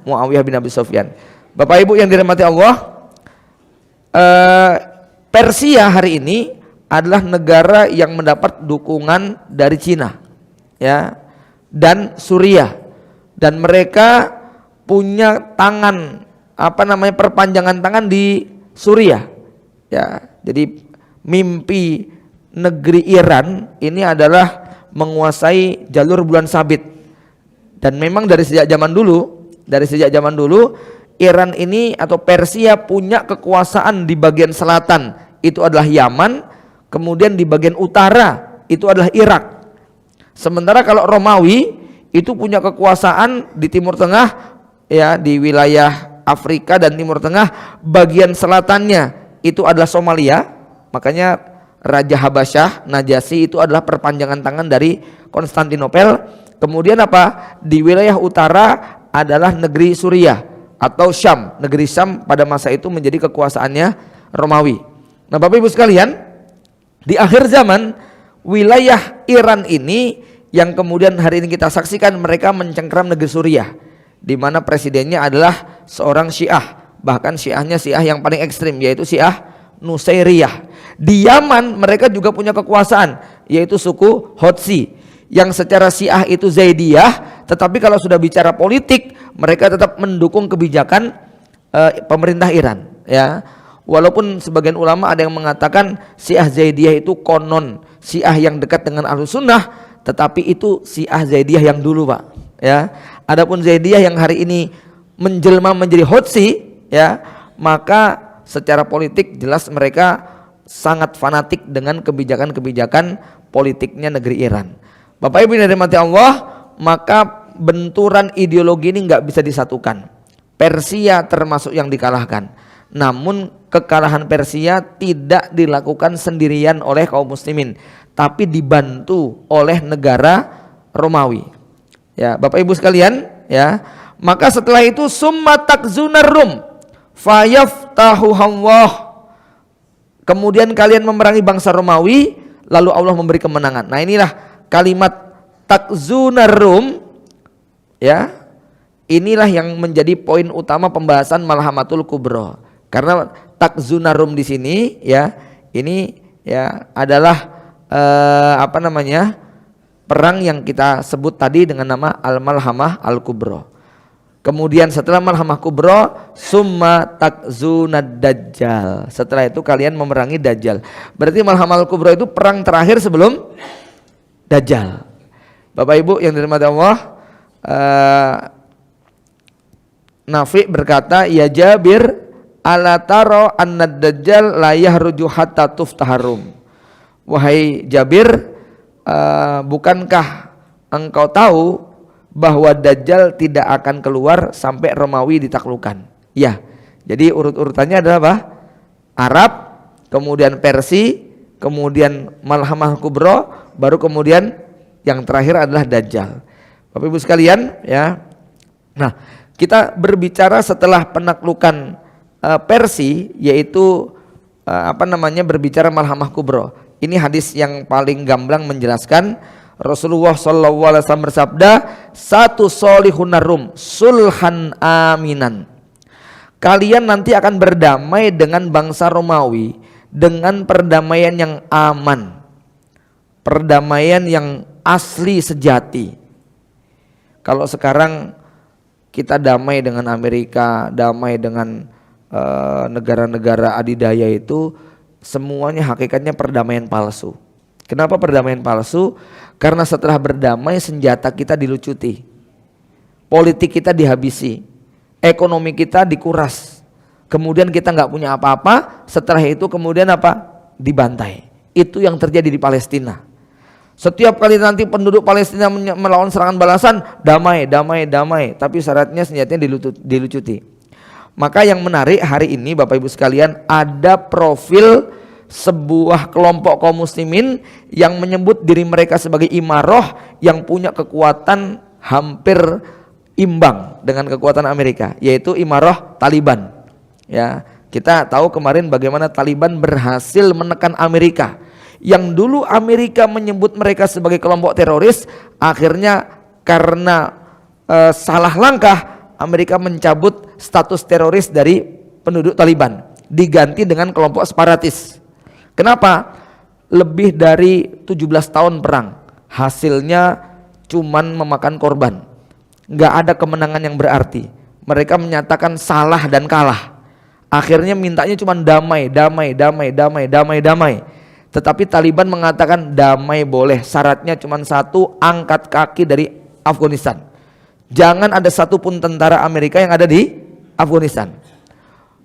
[SPEAKER 3] Muawiyah bin Abi Sufyan. Bapak Ibu yang dirahmati Allah, Persia hari ini adalah negara yang mendapat dukungan dari Cina, ya, dan Suriah, dan mereka punya tangan perpanjangan tangan di Suriah, ya. Jadi mimpi negeri Iran ini adalah menguasai jalur bulan sabit, dan memang dari sejak zaman dulu Iran ini atau Persia punya kekuasaan di bagian selatan, itu adalah Yaman, kemudian di bagian utara itu adalah Irak. Sementara kalau Romawi itu punya kekuasaan di Timur Tengah, ya, di wilayah Afrika dan Timur Tengah, bagian selatannya itu adalah Somalia. Makanya Raja Habasyah Najasyi itu adalah perpanjangan tangan dari Konstantinopel. Kemudian di wilayah utara adalah negeri Suriah atau Syam. Negeri Syam pada masa itu menjadi kekuasaannya Romawi. Nah, Bapak Ibu sekalian, di akhir zaman wilayah Iran ini yang kemudian hari ini kita saksikan mereka mencengkeram negeri Suriah, di mana presidennya adalah seorang Syiah. Bahkan Syiahnya Syiah yang paling ekstrim, yaitu Syiah Nusairiyah. Di Yaman mereka juga punya kekuasaan, yaitu suku Hotsi, yang secara Syiah itu Zaidiyah, tetapi kalau sudah bicara politik mereka tetap mendukung kebijakan pemerintah Iran, ya. Walaupun sebagian ulama ada yang mengatakan Syiah Zaidiyah itu konon Syiah yang dekat dengan Ahlus Sunnah, tetapi itu Syiah Zaidiyah yang dulu, Pak, ya. Adapun Zaidiyah yang hari ini menjelma menjadi Hotsi, ya, maka secara politik jelas mereka sangat fanatik dengan kebijakan-kebijakan politiknya negeri Iran. Bapak Ibu yang dirahmati Allah, maka benturan ideologi ini nggak bisa disatukan. Persia termasuk yang dikalahkan, namun kekalahan Persia tidak dilakukan sendirian oleh kaum muslimin, tapi dibantu oleh negara Romawi, ya Bapak Ibu sekalian, ya. Maka setelah itu summa takzunar Rum fayaftahu Allah, kemudian kalian memerangi bangsa Romawi, lalu Allah memberi kemenangan. Nah, inilah kalimat takzunar Rum, ya. Inilah yang menjadi poin utama pembahasan Malhamatul Kubra. Karena takzunar Rum di sini, ya, ini ya adalah perang yang kita sebut tadi dengan nama Al-Malhamah Al-Kubra. Kemudian setelah Malhamah Kubra, summa takzunad Dajjal. Setelah itu kalian memerangi Dajjal. Berarti Malhamah Al-Kubra itu perang terakhir sebelum Dajjal. Bapak Ibu yang dirahmati Allah, Nafi berkata, ya Jabir, ala taro annad Dajjal la yahruju hatta tuftaharum. Wahai Jabir, bukankah engkau tahu bahwa Dajjal tidak akan keluar sampai Romawi ditaklukkan? Ya, jadi urut-urutannya adalah apa? Arab, kemudian Persia, kemudian Malhamah Kubra, baru kemudian yang terakhir adalah Dajjal. Bapak Ibu sekalian, ya. Nah, kita berbicara setelah penaklukan Persia, yaitu berbicara Malhamah Kubra. Ini hadis yang paling gamblang menjelaskan. Rasulullah SAW bersabda, satu solihun rum sulhan aminan. Kalian nanti akan berdamai dengan bangsa Romawi dengan perdamaian yang aman, perdamaian yang asli sejati. Kalau sekarang kita damai dengan Amerika, damai dengan negara-negara adidaya, itu semuanya hakikatnya perdamaian palsu. Kenapa perdamaian palsu? Karena setelah berdamai senjata kita dilucuti, politik kita dihabisi, ekonomi kita dikuras, kemudian kita nggak punya apa-apa. Setelah itu kemudian dibantai. Itu yang terjadi di Palestina. Setiap kali nanti penduduk Palestina melawan serangan balasan, damai, damai, damai, tapi syaratnya senjatanya dilucuti. Maka yang menarik hari ini Bapak Ibu sekalian, ada profil sebuah kelompok kaum muslimin yang menyebut diri mereka sebagai imaroh, yang punya kekuatan hampir imbang dengan kekuatan Amerika, yaitu imaroh Taliban. Ya, kita tahu kemarin bagaimana Taliban berhasil menekan Amerika. Yang dulu Amerika menyebut mereka sebagai kelompok teroris, akhirnya karena salah langkah, Amerika mencabut status teroris dari penduduk Taliban, diganti dengan kelompok separatis. Kenapa? Lebih dari 17 tahun perang, hasilnya cuman memakan korban, nggak ada kemenangan yang berarti. Mereka menyatakan salah dan kalah. Akhirnya mintanya cuma damai, damai, damai, damai, damai, damai. Tetapi Taliban mengatakan damai boleh, syaratnya cuma satu, angkat kaki dari Afghanistan. Jangan ada satupun tentara Amerika yang ada di Afghanistan.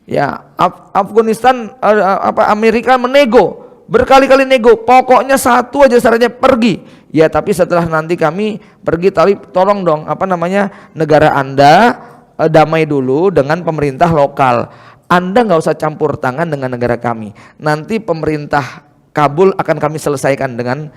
[SPEAKER 3] Ya, Afghanistan Amerika menego, berkali-kali nego, pokoknya satu aja syaratnya, pergi. Ya, tapi setelah nanti kami pergi, tolong dong negara Anda damai dulu dengan pemerintah lokal. Anda nggak usah campur tangan dengan negara kami. Nanti pemerintah Kabul akan kami selesaikan dengan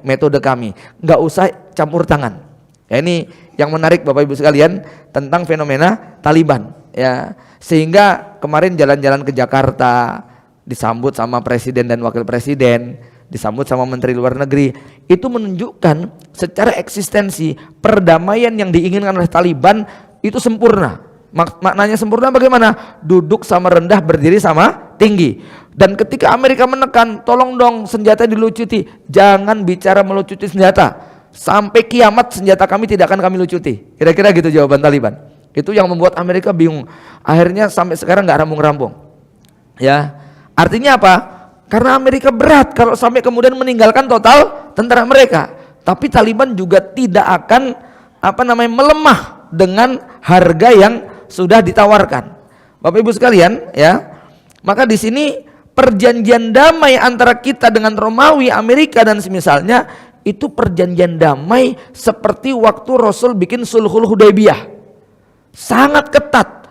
[SPEAKER 3] metode kami. Nggak usah campur tangan. Ya, ini yang menarik Bapak Ibu sekalian tentang fenomena Taliban. Ya, sehingga kemarin jalan-jalan ke Jakarta disambut sama presiden dan wakil presiden, disambut sama menteri luar negeri. Itu menunjukkan secara eksistensi perdamaian yang diinginkan oleh Taliban itu sempurna. Maknanya sempurna bagaimana? Duduk sama rendah, berdiri sama tinggi. Dan ketika Amerika menekan, tolong dong senjata dilucuti. Jangan bicara melucuti senjata. Sampai kiamat senjata kami tidak akan kami lucuti. Kira-kira gitu jawaban Taliban. Itu yang membuat Amerika bingung. Akhirnya sampai sekarang nggak rampung-rampung. Ya, artinya apa? Karena Amerika berat kalau sampai kemudian meninggalkan total tentara mereka. Tapi Taliban juga tidak akan melemah dengan harga yang sudah ditawarkan. Bapak Ibu sekalian, ya. Maka di sini perjanjian damai antara kita dengan Romawi, Amerika dan semisalnya itu perjanjian damai seperti waktu Rasul bikin Sulhul Hudaybiyah. Sangat ketat.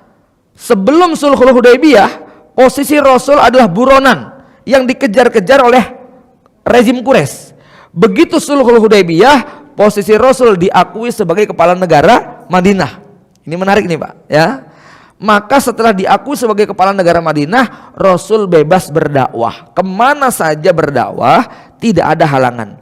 [SPEAKER 3] Sebelum Sulhul Hudaybiyah, posisi Rasul adalah buronan yang dikejar-kejar oleh rezim Quraisy. Begitu Sulhul Hudaybiyah, posisi Rasul diakui sebagai kepala negara Madinah. Ini menarik nih Pak, ya. Maka setelah diakui sebagai kepala negara Madinah, Rasul bebas berdakwah. Kemana saja berdakwah, tidak ada halangan.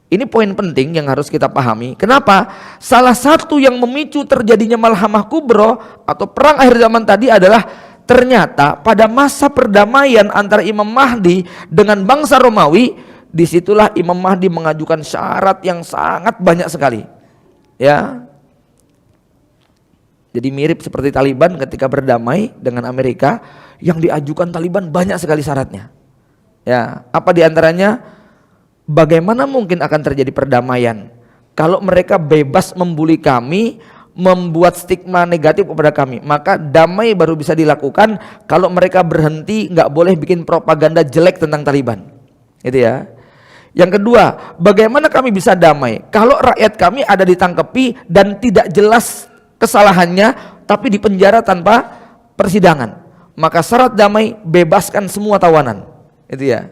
[SPEAKER 3] Ini poin penting yang harus kita pahami. Kenapa? Salah satu yang memicu terjadinya Malhamah Kubro atau perang akhir zaman tadi adalah ternyata pada masa perdamaian antara Imam Mahdi dengan bangsa Romawi, disitulah Imam Mahdi mengajukan syarat yang sangat banyak sekali. Ya. Jadi mirip seperti Taliban ketika berdamai dengan Amerika, yang diajukan Taliban banyak sekali syaratnya. Ya, apa diantaranya? Bagaimana mungkin akan terjadi perdamaian kalau mereka bebas membuli kami, membuat stigma negatif kepada kami? Maka damai baru bisa dilakukan kalau mereka berhenti, nggak boleh bikin propaganda jelek tentang Taliban. Gitu ya. Yang kedua, bagaimana kami bisa damai kalau rakyat kami ada ditangkepi dan tidak jelas kesalahannya, tapi dipenjara tanpa persidangan? Maka syarat damai, bebaskan semua tawanan. Itu ya.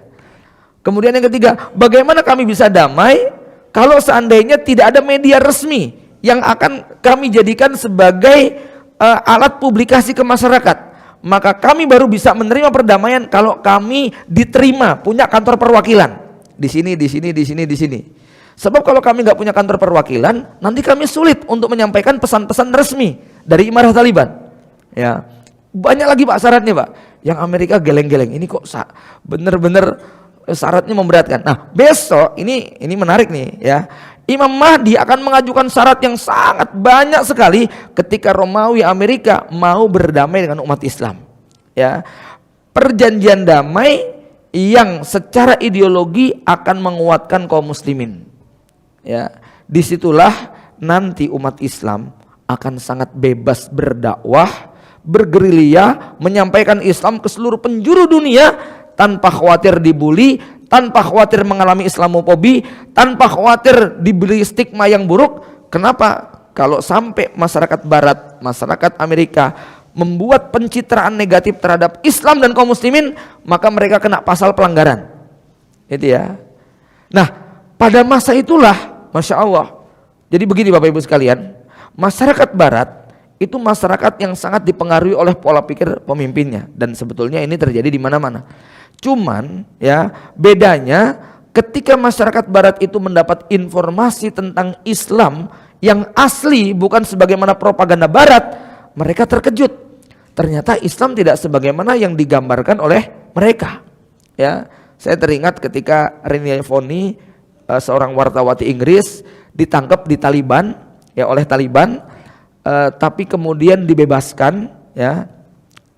[SPEAKER 3] Kemudian yang ketiga, bagaimana kami bisa damai kalau seandainya tidak ada media resmi yang akan kami jadikan sebagai alat publikasi ke masyarakat? Maka kami baru bisa menerima perdamaian kalau kami diterima punya kantor perwakilan di sini, di sini, di sini, di sini. Sebab kalau kami nggak punya kantor perwakilan, nanti kami sulit untuk menyampaikan pesan-pesan resmi dari Imarah Taliban. Ya, banyak lagi Pak syaratnya Pak. Yang Amerika geleng-geleng. Ini kok bener-bener syaratnya memberatkan. Nah, besok ini menarik nih ya. Imam Mahdi akan mengajukan syarat yang sangat banyak sekali ketika Romawi Amerika mau berdamai dengan umat Islam. Ya, perjanjian damai yang secara ideologi akan menguatkan kaum muslimin. Ya, disitulah nanti umat Islam akan sangat bebas berdakwah, bergerilya, menyampaikan Islam ke seluruh penjuru dunia tanpa khawatir dibully, tanpa khawatir mengalami Islamofobi, tanpa khawatir diberi stigma yang buruk. Kenapa? Kalau sampai masyarakat Barat, masyarakat Amerika membuat pencitraan negatif terhadap Islam dan kaum muslimin, maka mereka kena pasal pelanggaran. Itu ya. Nah, pada masa itulah Masya Allah. Jadi begini Bapak Ibu sekalian, masyarakat Barat itu masyarakat yang sangat dipengaruhi oleh pola pikir pemimpinnya, dan sebetulnya ini terjadi di mana-mana. Cuman ya bedanya ketika masyarakat Barat itu mendapat informasi tentang Islam yang asli, bukan sebagaimana propaganda Barat, mereka terkejut. Ternyata Islam tidak sebagaimana yang digambarkan oleh mereka. Ya, saya teringat ketika Rini Foni, seorang wartawati Inggris, ditangkap di Taliban ya oleh Taliban, tapi kemudian dibebaskan ya.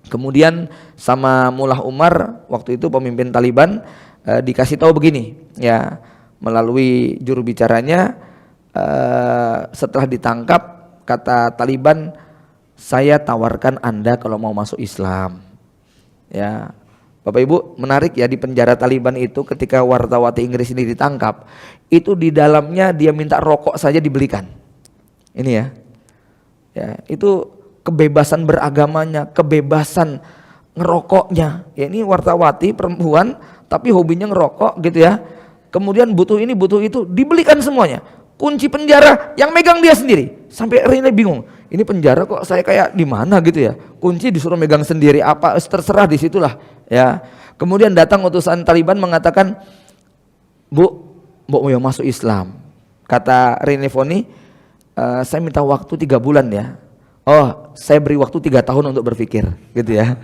[SPEAKER 3] Kemudian sama Mullah Umar waktu itu pemimpin Taliban, dikasih tahu begini ya melalui juru bicaranya, setelah ditangkap kata Taliban, saya tawarkan Anda kalau mau masuk Islam. Ya. Bapak Ibu, menarik ya, di penjara Taliban itu ketika wartawati Inggris ini ditangkap, itu di dalamnya dia minta rokok saja dibelikan. Ini ya. Ya, itu kebebasan beragamanya, kebebasan ngerokoknya. Ya, ini wartawati perempuan tapi hobinya ngerokok gitu ya. Kemudian butuh ini, butuh itu, dibelikan semuanya. Kunci penjara yang megang dia sendiri. Sampai Rene bingung. Ini penjara kok saya kayak di mana gitu ya. Kunci disuruh megang sendiri, apa terserah, disitulah ya. Kemudian datang utusan Taliban mengatakan, Bu mau masuk Islam. Kata Rene Foni, saya minta waktu 3 bulan ya. Oh, saya beri waktu 3 tahun untuk berpikir gitu ya.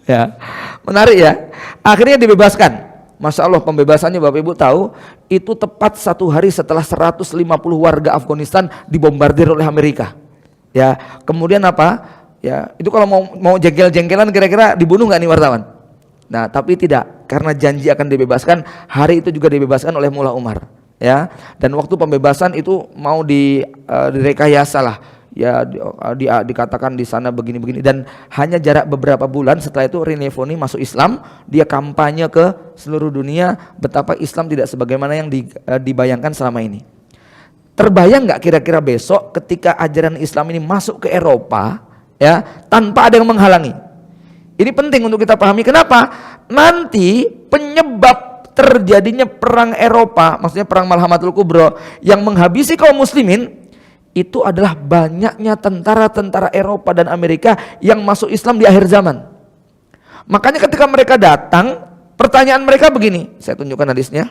[SPEAKER 3] Ya, menarik ya. Akhirnya dibebaskan. Masya Allah, pembebasannya Bapak Ibu tahu, itu tepat 1 hari setelah 150 warga Afghanistan dibombardir oleh Amerika. Ya, kemudian apa? Ya, itu kalau mau jengkel-jengkelan kira-kira dibunuh nggak nih wartawan? Nah, tapi tidak, karena janji akan dibebaskan, hari itu juga dibebaskan oleh Mullah Umar. Ya, dan waktu pembebasan itu mau direkayasa lah. Ya, dikatakan di sana begini-begini, dan hanya jarak beberapa bulan setelah itu Rene Foni masuk Islam. Dia kampanye ke seluruh dunia betapa Islam tidak sebagaimana yang dibayangkan selama ini. Terbayang nggak kira-kira besok ketika ajaran Islam ini masuk ke Eropa ya tanpa ada yang menghalangi? Ini penting untuk kita pahami. Kenapa? Nanti penyebab terjadinya perang Eropa, maksudnya perang Malhamatul Kubro yang menghabisi kaum muslimin, itu adalah banyaknya tentara-tentara Eropa dan Amerika yang masuk Islam di akhir zaman. Makanya ketika mereka datang, pertanyaan mereka begini, saya tunjukkan hadisnya.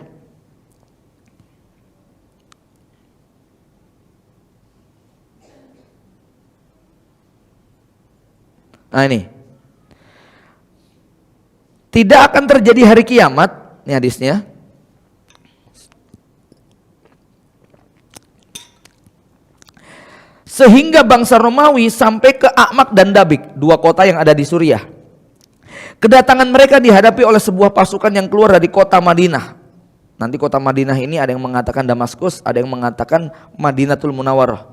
[SPEAKER 3] Nah ini, tidak akan terjadi hari kiamat, ini hadisnya. Sehingga bangsa Romawi sampai ke Akmak dan Dabik, dua kota yang ada di Suriah. Kedatangan mereka dihadapi oleh sebuah pasukan yang keluar dari kota Madinah. Nanti kota Madinah ini ada yang mengatakan Damaskus, ada yang mengatakan Madinatul Munawwarah,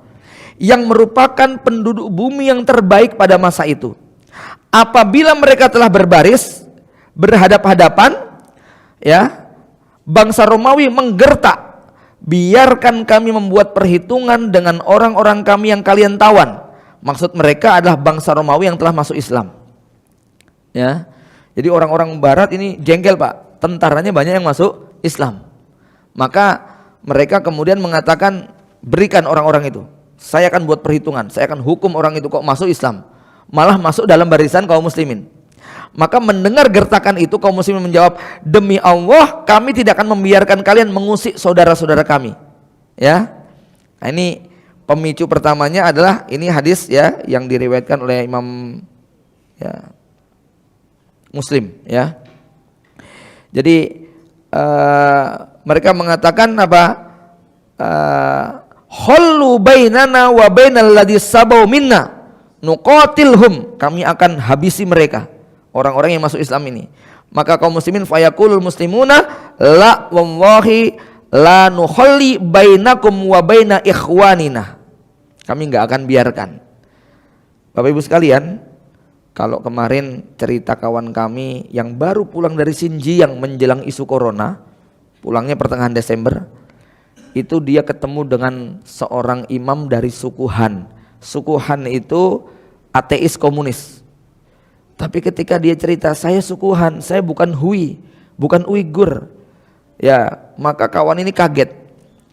[SPEAKER 3] yang merupakan penduduk bumi yang terbaik pada masa itu. Apabila mereka telah berbaris, berhadap-hadapan, ya, bangsa Romawi menggertak, biarkan kami membuat perhitungan dengan orang-orang kami yang kalian tawan. Maksud mereka adalah bangsa Romawi yang telah masuk Islam. Ya, jadi orang-orang Barat ini jengkel Pak, tentaranya banyak yang masuk Islam. Maka mereka kemudian mengatakan, berikan orang-orang itu, saya akan buat perhitungan, saya akan hukum orang itu kok masuk Islam, malah masuk dalam barisan kaum muslimin. Maka mendengar gertakan itu kaum muslimin menjawab, demi Allah kami tidak akan membiarkan kalian mengusik saudara-saudara kami. Ya, nah, ini pemicu pertamanya adalah ini hadis ya yang diriwayatkan oleh Imam ya, Muslim ya. Jadi mereka mengatakan apa? Hallu bainana wa bainal ladzi sabau minna nuqatilhum, kami akan habisi mereka, orang-orang yang masuk Islam ini. Maka kaum muslimin fayaqulul muslimuna la wallahi la nuhalli bainakum wa baina ikhwanina, kami enggak akan biarkan. Bapak Ibu sekalian, kalau kemarin cerita kawan kami yang baru pulang dari Xinjiang menjelang isu corona, pulangnya pertengahan Desember, itu dia ketemu dengan seorang imam dari suku Han. Suku Han itu ateis komunis. Tapi ketika dia cerita, saya suku Han, saya bukan Hui, bukan Uighur. Ya, maka kawan ini kaget.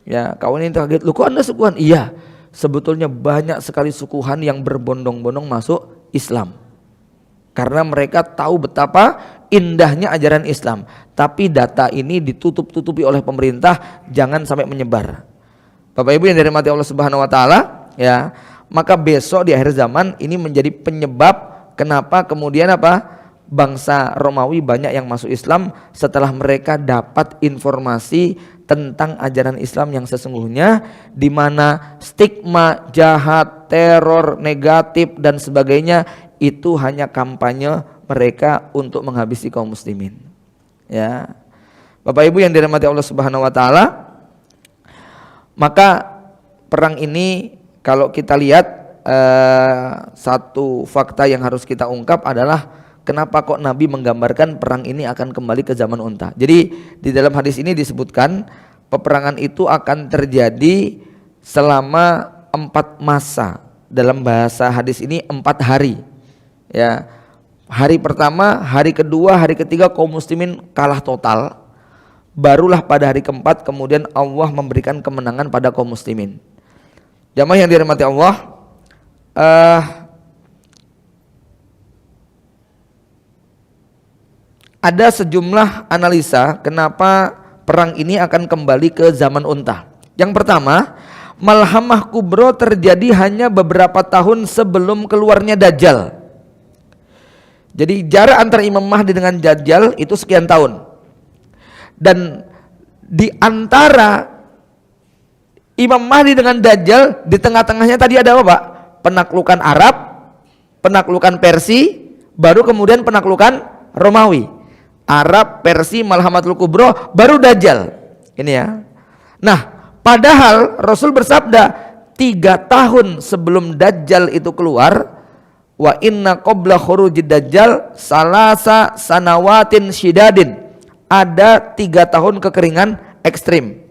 [SPEAKER 3] Ya, kawan ini kaget. Loh, kok Anda suku Han? Iya, sebetulnya banyak sekali suku Han yang berbondong-bondong masuk Islam. Karena mereka tahu betapa indahnya ajaran Islam. Tapi data ini ditutup-tutupi oleh pemerintah, jangan sampai menyebar. Bapak Ibu yang dirahmati Allah Subhanahu wa taala, ya. Maka besok di akhir zaman ini menjadi penyebab kenapa kemudian apa? Bangsa Romawi banyak yang masuk Islam setelah mereka dapat informasi tentang ajaran Islam yang sesungguhnya, di mana stigma jahat, teror, negatif dan sebagainya itu hanya kampanye mereka untuk menghabisi kaum muslimin. Ya. Bapak Ibu yang dirahmati Allah Subhanahu wa taala, maka perang ini kalau kita lihat satu fakta yang harus kita ungkap adalah kenapa kok Nabi menggambarkan perang ini akan kembali ke zaman unta. Jadi di dalam hadis ini disebutkan peperangan itu akan terjadi selama 4 masa. Dalam bahasa hadis ini 4 hari. Ya, hari pertama, hari kedua, hari ketiga kaum muslimin kalah total. Barulah pada hari keempat kemudian Allah memberikan kemenangan pada kaum muslimin. Jamaah yang dirahmati Allah, ada sejumlah analisa kenapa perang ini akan kembali ke zaman unta. Yang pertama, Malhamah Kubro terjadi hanya beberapa tahun sebelum keluarnya Dajjal. Jadi jarak antara Imam Mahdi dengan Dajjal itu sekian tahun. Dan di antara Imam Mahdi dengan Dajjal, di tengah-tengahnya tadi ada apa Pak? Penaklukan Arab, penaklukan Persia, baru kemudian penaklukan Romawi. Arab, Persia, Malhamatul Kubro, baru Dajjal. Ini ya. Nah, padahal Rasul bersabda 3 tahun sebelum Dajjal itu keluar, wa inna qabla khurujid Dajjal salasa sanawatin syidadin, ada 3 tahun kekeringan ekstrim.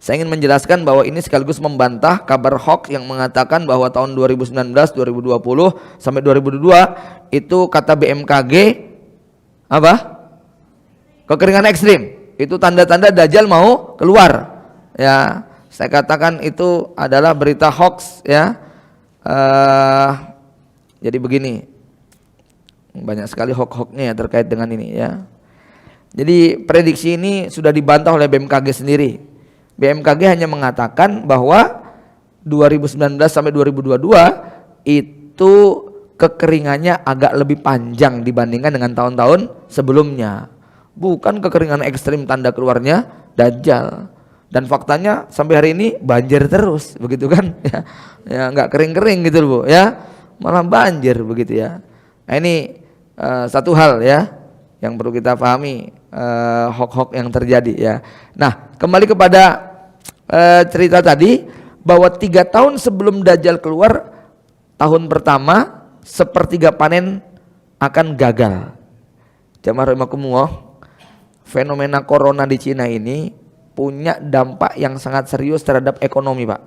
[SPEAKER 3] Saya ingin menjelaskan bahwa ini sekaligus membantah kabar hoax yang mengatakan bahwa tahun 2019, 2020 sampai 2022 itu kata BMKG apa? Kekeringan ekstrim. Itu tanda-tanda Dajjal mau keluar. Ya, Saya katakan itu adalah berita hoax ya. Jadi begini, banyak sekali hoax-hoaxnya ya terkait dengan ini ya. Jadi prediksi ini sudah dibantah oleh BMKG sendiri. BMKG hanya mengatakan bahwa 2019 sampai 2022 itu kekeringannya agak lebih panjang dibandingkan dengan tahun-tahun sebelumnya. Bukan kekeringan ekstrim tanda keluarnya Dajjal. Dan faktanya sampai hari ini banjir terus, begitu kan? Ya nggak kering-kering gitu loh, ya, malah banjir begitu ya. Nah ini satu hal ya yang perlu kita pahami, hoax-hoax yang terjadi ya. Nah kembali kepada cerita tadi bahwa 3 tahun sebelum Dajjal keluar, tahun pertama sepertiga panen akan gagal. Jamaah rahimakumullah, fenomena corona di Cina ini punya dampak yang sangat serius terhadap ekonomi, Pak.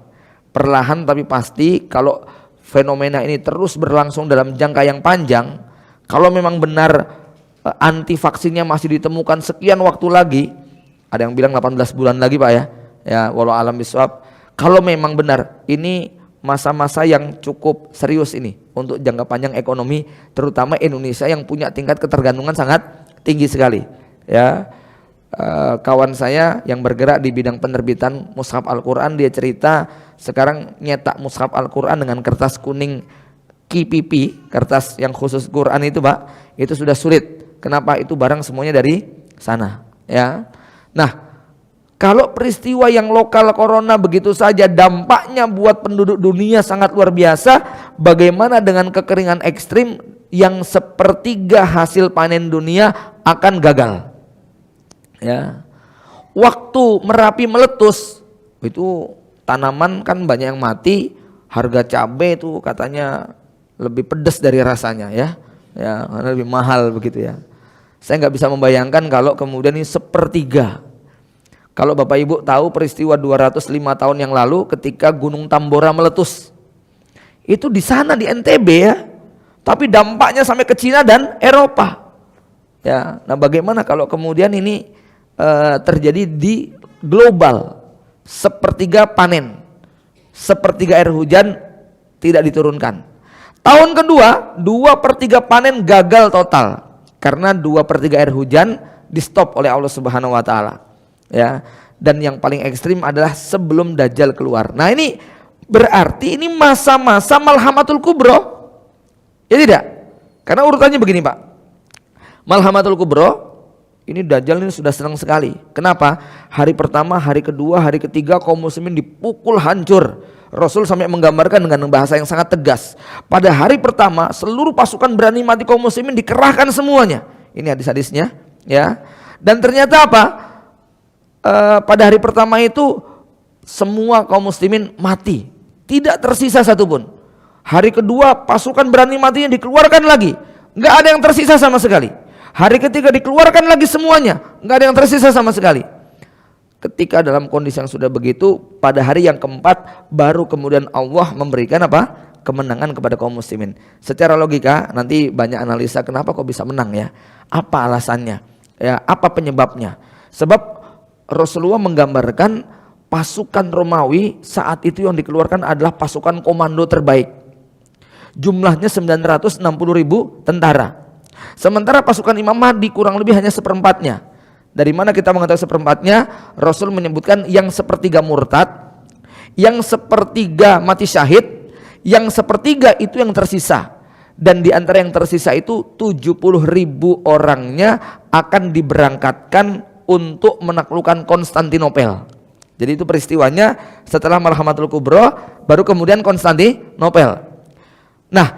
[SPEAKER 3] Perlahan tapi pasti, kalau fenomena ini terus berlangsung dalam jangka yang panjang, kalau memang benar anti vaksinnya masih ditemukan sekian waktu lagi, ada yang bilang 18 bulan lagi, Pak ya. Ya, walau alam biswab. Kalau memang benar ini masa-masa yang cukup serius ini untuk jangka panjang ekonomi, terutama Indonesia yang punya tingkat ketergantungan sangat tinggi sekali ya. Kawan saya yang bergerak di bidang penerbitan mushaf Al-Quran, dia cerita sekarang nyetak mushaf Al-Quran dengan kertas kuning KPP, kertas yang khusus Quran itu, Pak, itu sudah sulit. Kenapa? Itu barang semuanya dari sana ya. Nah, kalau peristiwa yang lokal corona begitu saja dampaknya buat penduduk dunia sangat luar biasa, bagaimana dengan kekeringan ekstrim yang sepertiga hasil panen dunia akan gagal? Ya. Waktu Merapi meletus, itu tanaman kan banyak yang mati, harga cabai itu katanya lebih pedas dari rasanya ya. Ya, karena lebih mahal begitu ya. Saya nggak bisa membayangkan kalau kemudian ini sepertiga. Kalau Bapak Ibu tahu peristiwa 205 tahun yang lalu ketika Gunung Tambora meletus, itu di sana di NTB ya, tapi dampaknya sampai ke Cina dan Eropa. Ya, nah bagaimana kalau kemudian ini terjadi di global, sepertiga panen, sepertiga air hujan tidak diturunkan. Tahun kedua 2/3 panen gagal total karena 2/3 air hujan di stop oleh Allah Subhanahu Wa Taala. Ya, dan yang paling ekstrim adalah sebelum Dajjal keluar. Nah ini berarti ini masa-masa Malhamatul Kubro, ya tidak? Karena urutannya begini, Pak. Malhamatul Kubro ini Dajjal ini sudah senang sekali. Kenapa? Hari pertama, hari kedua, hari ketiga kaum muslimin dipukul hancur. Rasul sampai menggambarkan dengan bahasa yang sangat tegas. Pada hari pertama seluruh pasukan berani mati kaum muslimin dikerahkan semuanya. Ini hadis-hadisnya, ya. Dan ternyata apa? Pada hari pertama itu semua kaum muslimin mati, tidak tersisa satupun. Hari kedua pasukan berani matinya dikeluarkan lagi, nggak ada yang tersisa sama sekali. Hari ketiga dikeluarkan lagi semuanya, nggak ada yang tersisa sama sekali. Ketika dalam kondisi yang sudah begitu, pada hari yang keempat baru kemudian Allah memberikan apa? Kemenangan kepada kaum muslimin. Secara logika nanti banyak analisa kenapa kok bisa menang ya? Apa alasannya? Ya, apa penyebabnya? Sebab Rasulullah menggambarkan pasukan Romawi saat itu yang dikeluarkan adalah pasukan komando terbaik. Jumlahnya 960.000 tentara. Sementara pasukan Imam Mahdi kurang lebih hanya seperempatnya. Dari mana kita mengetahui seperempatnya? Rasul menyebutkan yang sepertiga murtad, yang sepertiga mati syahid, yang sepertiga itu yang tersisa. Dan di antara yang tersisa itu 70.000 orangnya akan diberangkatkan untuk menaklukkan Konstantinopel. Jadi itu peristiwanya setelah Malhamatul Kubro, baru kemudian Konstantinopel. Nah,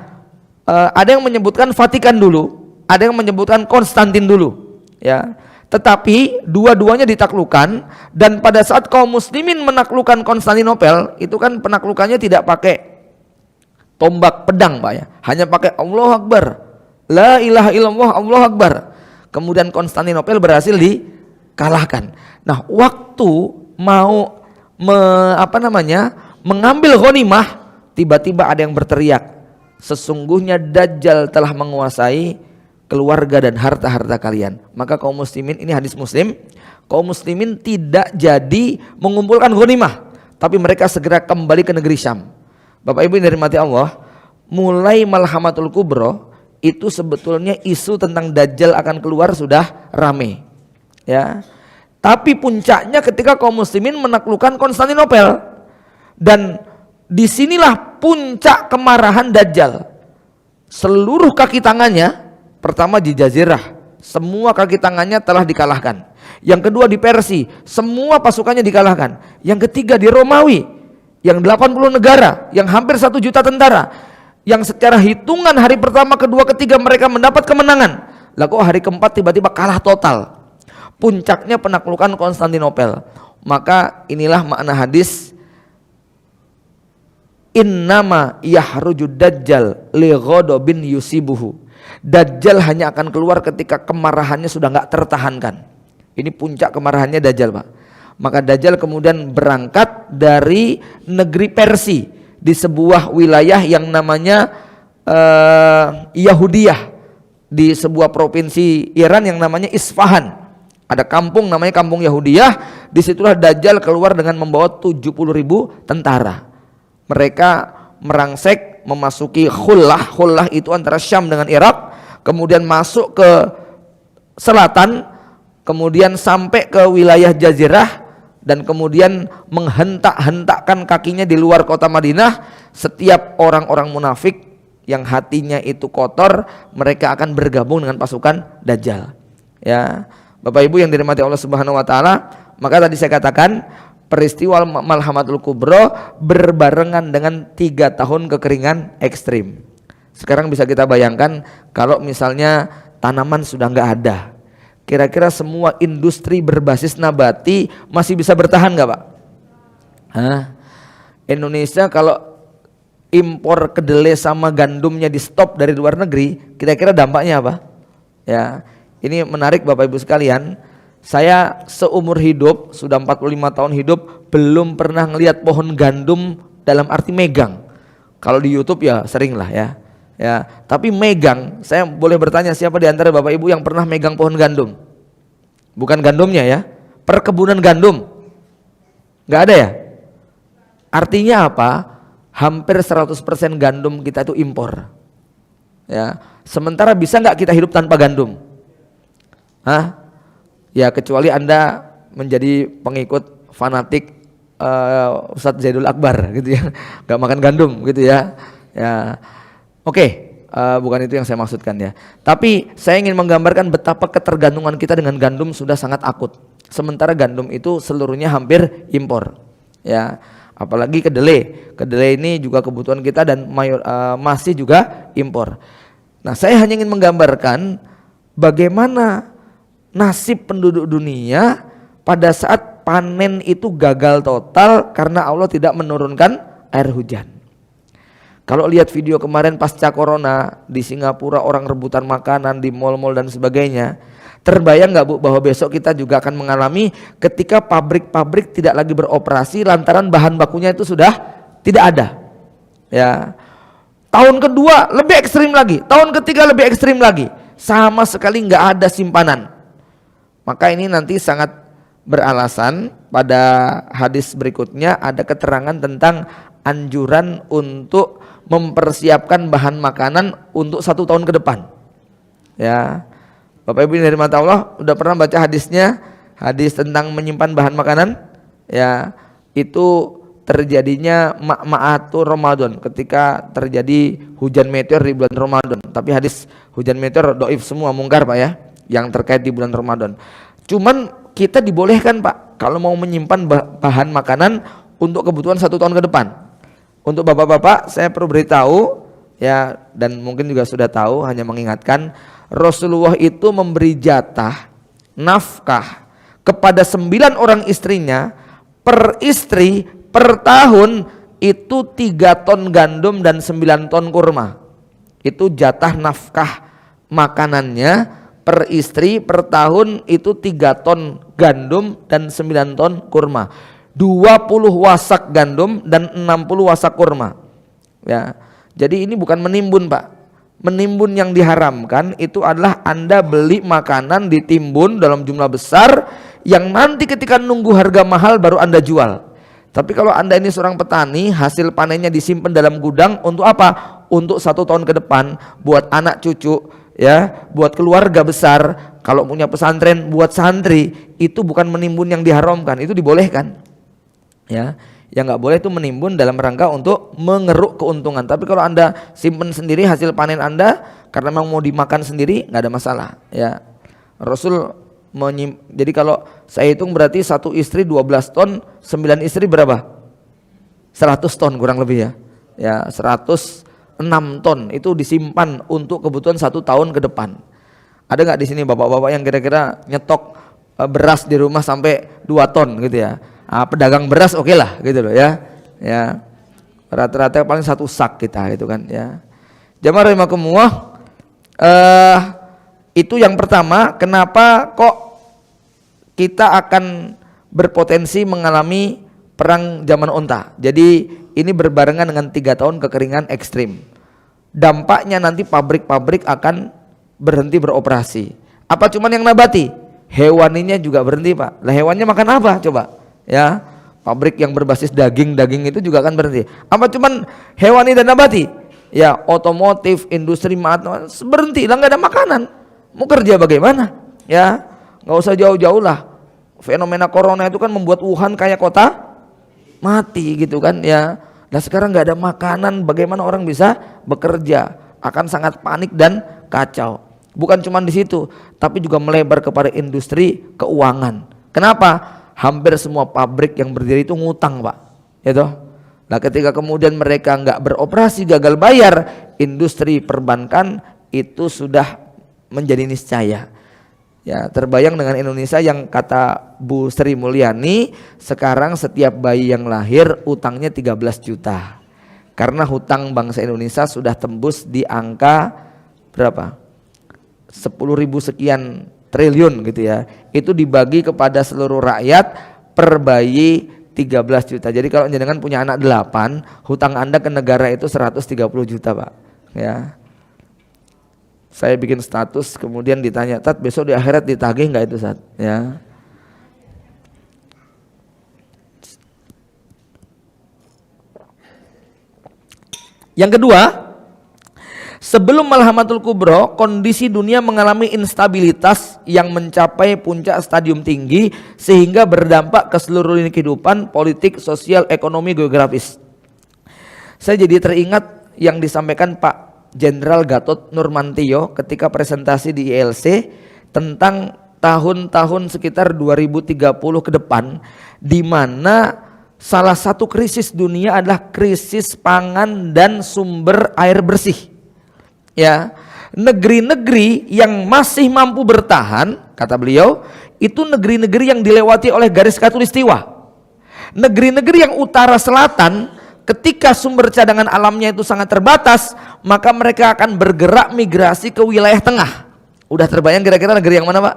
[SPEAKER 3] ada yang menyebutkan Vatikan dulu, ada yang menyebutkan Konstantin dulu, ya. Tetapi dua-duanya ditaklukkan, dan pada saat kaum muslimin menaklukkan Konstantinopel, itu kan penaklukannya tidak pakai tombak pedang, Pak ya. Hanya pakai Allahu Akbar, la ilaha illallah, Allahu Akbar. Kemudian Konstantinopel berhasil dikalahkan. Nah, waktu mau mengambil ghanimah, tiba-tiba ada yang berteriak, sesungguhnya Dajjal telah menguasai keluarga dan harta-harta kalian. Maka kaum muslimin, ini hadis Muslim, kaum muslimin tidak jadi mengumpulkan ghanimah, tapi mereka segera kembali ke negeri Syam. Bapak Ibu yang dirahmati Allah, mulai Malhamatul Kubro itu sebetulnya isu tentang Dajjal akan keluar sudah rame, ya. Tapi puncaknya ketika kaum muslimin menaklukkan Konstantinopel, dan disinilah puncak kemarahan Dajjal. Seluruh kaki tangannya, pertama di Jazirah, semua kaki tangannya telah dikalahkan. Yang kedua di Persia, semua pasukannya dikalahkan. Yang ketiga di Romawi, yang 80 negara, yang hampir 1 juta tentara, yang secara hitungan hari pertama, kedua, ketiga mereka mendapat kemenangan. Lah kok hari keempat tiba-tiba kalah total. Puncaknya penaklukan Konstantinopel. Maka inilah makna hadis, innama yahrujud dajjal li ghadabin yusibuhu. Dajjal hanya akan keluar ketika kemarahannya sudah nggak tertahankan. Ini puncak kemarahannya Dajjal, Pak. Maka Dajjal kemudian berangkat dari negeri Persia di sebuah wilayah yang namanya Yahudiyah, di sebuah provinsi Iran yang namanya Isfahan. Ada kampung namanya kampung Yahudiyah. Disitulah Dajjal keluar dengan membawa 70.000 tentara. Mereka merangsek memasuki Khullah. Khullah itu antara Syam dengan Irak. Kemudian masuk ke selatan, kemudian sampai ke wilayah Jazirah, dan kemudian menghentak-hentakkan kakinya di luar kota Madinah. Setiap orang-orang munafik yang hatinya itu kotor, mereka akan bergabung dengan pasukan Dajjal. Ya, Bapak Ibu yang dirahmati Allah Subhanahu wa taala, maka tadi saya katakan peristiwa Malhamatul Kubro berbarengan dengan 3 tahun kekeringan ekstrim. Sekarang bisa kita bayangkan kalau misalnya tanaman sudah nggak ada, kira-kira semua industri berbasis nabati masih bisa bertahan nggak, Pak? Indonesia kalau impor kedelai sama gandumnya di stop dari luar negeri, kira-kira dampaknya apa? Ya, ini menarik Bapak Ibu sekalian. Saya seumur hidup, sudah 45 tahun hidup, belum pernah ngelihat pohon gandum dalam arti megang. Kalau di YouTube ya sering lah ya. Ya, tapi megang, saya boleh bertanya siapa di antara Bapak Ibu yang pernah megang pohon gandum? Bukan gandumnya ya, perkebunan gandum. Nggak ada ya? Artinya apa? Hampir 100% gandum kita itu impor. Ya, sementara bisa nggak kita hidup tanpa gandum? Ya kecuali Anda menjadi pengikut fanatik Ustadz Zaidul Akbar gitu ya, nggak makan gandum gitu ya. Ya, oke. Bukan itu yang saya maksudkan ya. Tapi saya ingin menggambarkan betapa ketergantungan kita dengan gandum sudah sangat akut. Sementara gandum itu seluruhnya hampir impor. Ya, apalagi kedelai. Kedelai ini juga kebutuhan kita dan masih juga impor. Nah, saya hanya ingin menggambarkan bagaimana nasib penduduk dunia pada saat panen itu gagal total karena Allah tidak menurunkan air hujan. Kalau lihat video kemarin pasca corona di Singapura, orang rebutan makanan di mal-mal dan sebagainya, terbayang nggak Bu bahwa besok kita juga akan mengalami ketika pabrik-pabrik tidak lagi beroperasi lantaran bahan bakunya itu sudah tidak ada. Ya, tahun kedua lebih ekstrim lagi, tahun ketiga lebih ekstrim lagi, sama sekali nggak ada simpanan. Maka ini nanti sangat beralasan pada hadis berikutnya ada keterangan tentang anjuran untuk mempersiapkan bahan makanan untuk 1 tahun ke depan. Ya, Bapak Ibu dari mata Allah udah pernah baca hadisnya, hadis tentang menyimpan bahan makanan? Ya, itu terjadinya ma'ma'atu Ramadan, ketika terjadi hujan meteor di bulan Ramadan. Tapi hadis hujan meteor doif semua, mungkar Pak ya, yang terkait di bulan Ramadan. Cuman kita dibolehkan Pak kalau mau menyimpan bahan makanan untuk kebutuhan 1 tahun ke depan. Untuk bapak-bapak saya perlu beritahu ya, dan mungkin juga sudah tahu, hanya mengingatkan, Rasulullah itu memberi jatah nafkah kepada 9 orang istrinya, per istri per tahun itu 3 ton gandum dan 9 ton kurma. Itu jatah nafkah makanannya per istri per tahun, itu 3 ton gandum dan 9 ton kurma. 20 wasak gandum dan 60 wasak kurma. Ya. Jadi ini bukan menimbun Pak. Menimbun yang diharamkan itu adalah Anda beli makanan ditimbun dalam jumlah besar yang nanti ketika nunggu harga mahal baru Anda jual. Tapi kalau Anda ini seorang petani, hasil panennya disimpan dalam gudang untuk apa? Untuk 1 tahun ke depan, buat anak cucu, ya, buat keluarga besar. Kalau punya pesantren, buat santri, itu bukan menimbun yang diharamkan, itu dibolehkan. Ya, yang nggak boleh itu menimbun dalam rangka untuk mengeruk keuntungan. Tapi kalau Anda simpan sendiri hasil panen Anda karena memang mau dimakan sendiri, nggak ada masalah. Ya, Rasul jadi kalau saya hitung berarti 1 istri 12 ton, 9 istri berapa? 100 ton kurang lebih ya. Ya, 106 ton itu disimpan untuk kebutuhan 1 tahun ke depan. Ada nggak di sini bapak-bapak yang kira-kira nyetok beras di rumah sampai 2 ton gitu ya? Pedagang beras oke lah gitu loh ya. Ya. Rata-rata paling 1 sak kita gitu kan ya. Jamaah rahimakumullah, itu yang pertama, kenapa kok kita akan berpotensi mengalami perang zaman onta. Jadi ini berbarengan dengan 3 tahun kekeringan ekstrim. Dampaknya nanti pabrik-pabrik akan berhenti beroperasi. Apa cuman yang nabati? Hewaninya juga berhenti, Pak. Lah hewannya makan apa coba? Ya, pabrik yang berbasis daging itu juga akan berhenti. Apa cuman hewani dan nabati? Ya, otomotif, industri berhenti, lah nggak ada makanan. Mau kerja bagaimana? Ya, nggak usah jauh-jauh lah. Fenomena corona itu kan membuat Wuhan kayak kota mati gitu kan ya. Nah sekarang nggak ada makanan, bagaimana orang bisa bekerja? Akan sangat panik dan kacau. Bukan cuma di situ, tapi juga melebar kepada industri keuangan. Kenapa? Hampir semua pabrik yang berdiri itu ngutang, Pak. Gitu. Nah ketika kemudian mereka nggak beroperasi, gagal bayar, industri perbankan itu sudah menjadi niscaya. Ya, terbayang dengan Indonesia yang kata Bu Sri Mulyani, sekarang setiap bayi yang lahir utangnya 13 juta. Karena hutang bangsa Indonesia sudah tembus di angka berapa? 10.000 sekian triliun gitu ya. Itu dibagi kepada seluruh rakyat per bayi 13 juta. Jadi kalau jenengan punya anak 8, hutang Anda ke negara itu 130 juta, Pak. Ya. Saya bikin status kemudian ditanya, "Tat, besok di akhirat ditagih nggak itu, Sat?" Ya. Yang kedua, sebelum Malhamatul Kubro, kondisi dunia mengalami instabilitas yang mencapai puncak stadium tinggi sehingga berdampak ke seluruh lini kehidupan, politik, sosial, ekonomi, geografis. Saya jadi teringat yang disampaikan Pak Jenderal Gatot Nurmantio ketika presentasi di ILC tentang tahun-tahun sekitar 2030 ke depan, di mana salah satu krisis dunia adalah krisis pangan dan sumber air bersih. Ya, negeri-negeri yang masih mampu bertahan, kata beliau, itu negeri-negeri yang dilewati oleh garis khatulistiwa. Negeri-negeri yang utara selatan, ketika sumber cadangan alamnya itu sangat terbatas, maka mereka akan bergerak migrasi ke wilayah tengah. Udah terbayang kira-kira negeri yang mana, Pak?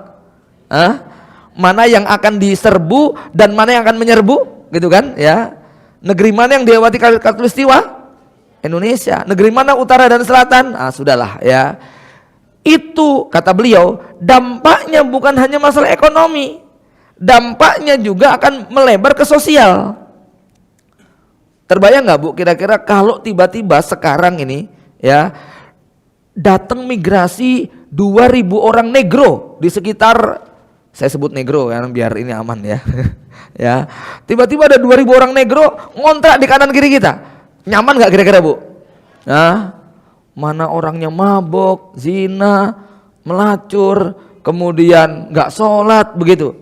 [SPEAKER 3] Mana yang akan diserbu dan mana yang akan menyerbu, gitu kan? Ya, negeri mana yang dilewati khatulistiwa? Indonesia. Negeri mana utara dan selatan? Sudahlah ya. Itu kata beliau, dampaknya bukan hanya masalah ekonomi, dampaknya juga akan melebar ke sosial. Terbayang nggak Bu, kira-kira kalau tiba-tiba sekarang ini ya datang migrasi 2.000 orang negro di sekitar, saya sebut negro ya biar ini aman ya. Ya, tiba-tiba ada 2.000 orang negro ngontrak di kanan kiri kita, nyaman nggak kira-kira Bu? Nah, mana orangnya mabok, zina, melacur, kemudian nggak sholat begitu.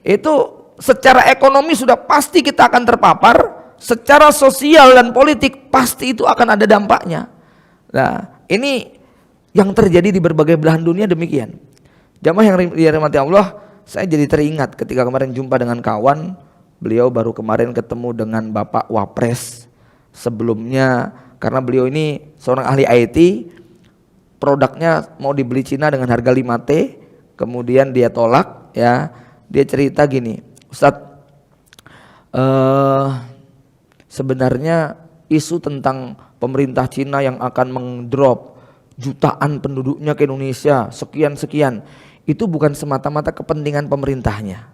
[SPEAKER 3] Itu secara ekonomi sudah pasti kita akan terpapar. Secara sosial dan politik pasti itu akan ada dampaknya. Nah, ini yang terjadi di berbagai belahan dunia demikian. Jamaah yang dirahmati Allah, saya jadi teringat ketika kemarin jumpa dengan kawan, beliau baru kemarin ketemu dengan Bapak Wapres. Sebelumnya karena beliau ini seorang ahli IT, produknya mau dibeli Cina dengan harga 5T, kemudian dia tolak ya. Dia cerita gini, "Ustadz, sebenarnya isu tentang pemerintah Cina yang akan mendrop jutaan penduduknya ke Indonesia sekian-sekian, itu bukan semata-mata kepentingan pemerintahnya,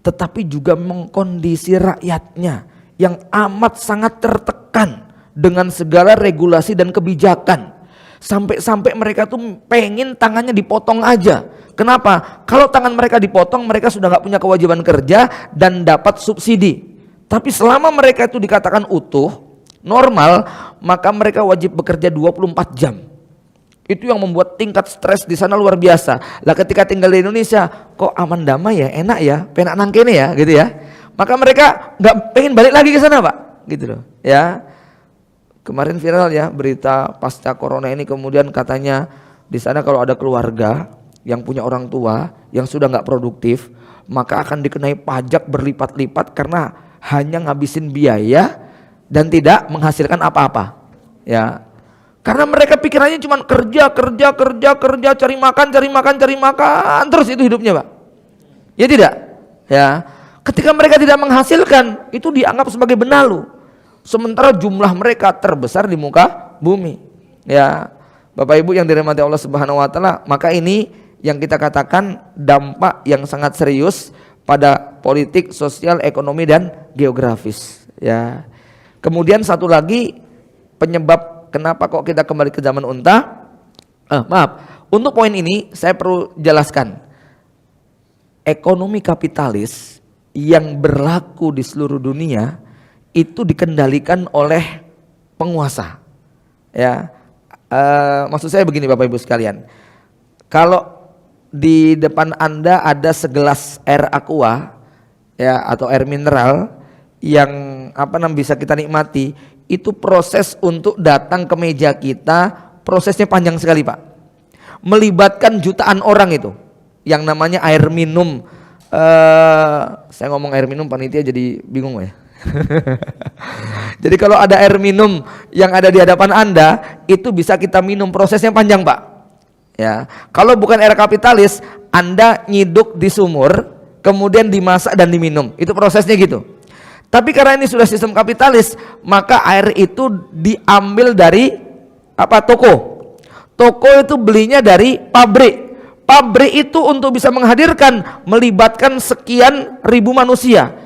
[SPEAKER 3] tetapi juga mengkondisi rakyatnya yang amat sangat tertekan dengan segala regulasi dan kebijakan. Sampai-sampai mereka tuh pengen tangannya dipotong aja. Kenapa? Kalau tangan mereka dipotong, mereka sudah gak punya kewajiban kerja dan dapat subsidi. Tapi selama mereka itu dikatakan utuh, normal, maka mereka wajib bekerja 24 jam. Itu yang membuat tingkat stres di sana luar biasa. Lah ketika tinggal di Indonesia, kok aman damai ya, enak ya, penak nangkene ya, gitu ya. Maka mereka nggak pengen balik lagi ke sana, Pak, gitu loh. Ya, kemarin viral ya berita pasca corona ini, kemudian katanya di sana kalau ada keluarga yang punya orang tua yang sudah nggak produktif, maka akan dikenai pajak berlipat-lipat karena hanya ngabisin biaya dan tidak menghasilkan apa-apa. Ya. Karena mereka pikirannya cuma kerja, cari makan, terus itu hidupnya, Pak. Ya tidak? Ya. Ketika mereka tidak menghasilkan, itu dianggap sebagai benalu. Sementara jumlah mereka terbesar di muka bumi. Ya. Bapak Ibu yang dirahmati Allah Subhanahu wa taala, maka ini yang kita katakan dampak yang sangat serius pada politik, sosial, ekonomi dan geografis. Ya. Kemudian satu lagi penyebab kenapa kok kita kembali ke zaman unta? Maaf, untuk poin ini saya perlu jelaskan. Ekonomi kapitalis yang berlaku di seluruh dunia itu dikendalikan oleh penguasa. Ya, maksud saya begini Bapak Ibu sekalian. Kalau di depan Anda ada segelas air aqua, ya, atau air mineral yang bisa kita nikmati, itu proses untuk datang ke meja kita, prosesnya panjang sekali, Pak. Melibatkan jutaan orang itu. Yang namanya air minum. Saya ngomong air minum, panitia jadi bingung ya. Jadi kalau ada air minum yang ada di hadapan Anda, itu bisa kita minum, prosesnya panjang, Pak. Ya, kalau bukan era kapitalis, Anda nyiduk di sumur, kemudian dimasak dan diminum. Itu prosesnya gitu. Tapi karena ini sudah sistem kapitalis, maka air itu diambil dari toko. Toko itu belinya dari pabrik. Pabrik itu untuk bisa menghadirkan, melibatkan sekian ribu manusia.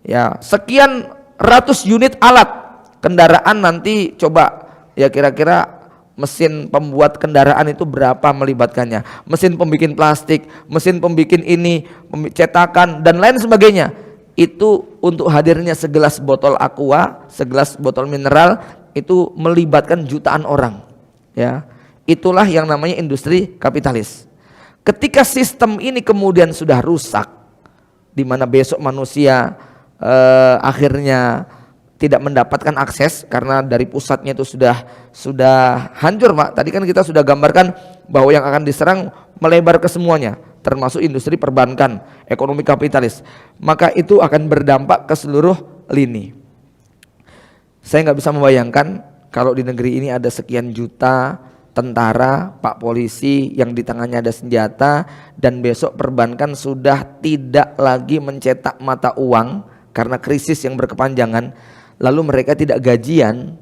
[SPEAKER 3] Ya, sekian ratus unit alat. Kendaraan nanti coba ya kira-kira mesin pembuat kendaraan itu berapa melibatkannya. Mesin pembikin plastik, mesin pembikin ini, cetakan dan lain sebagainya. Itu untuk hadirnya segelas botol aqua, segelas botol mineral itu melibatkan jutaan orang. Ya, itulah yang namanya industri kapitalis. Ketika sistem ini kemudian sudah rusak, di mana besok manusia akhirnya tidak mendapatkan akses karena dari pusatnya itu sudah hancur, Pak. Tadi kan kita sudah gambarkan bahwa yang akan diserang melebar ke semuanya, termasuk industri perbankan, ekonomi kapitalis. Maka itu akan berdampak ke seluruh lini. Saya nggak bisa membayangkan kalau di negeri ini ada sekian juta tentara, pak polisi yang di tangannya ada senjata, dan besok perbankan sudah tidak lagi mencetak mata uang karena krisis yang berkepanjangan, lalu mereka tidak gajian,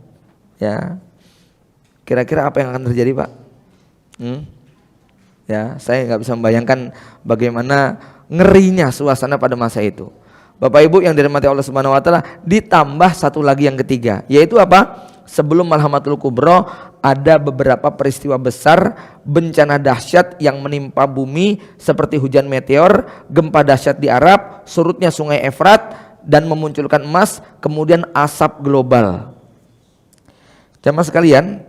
[SPEAKER 3] ya kira-kira apa yang akan terjadi, Pak? Ya, saya nggak bisa membayangkan bagaimana ngerinya suasana pada masa itu. Bapak Ibu yang dirahmati Allah Subhanahu wa taala, ditambah satu lagi yang ketiga, yaitu apa? Sebelum Malhamatul Kubro ada beberapa peristiwa besar, bencana dahsyat yang menimpa bumi seperti hujan meteor, gempa dahsyat di Arab, surutnya sungai Efrat dan memunculkan emas, kemudian asap global. Jamaah sekalian,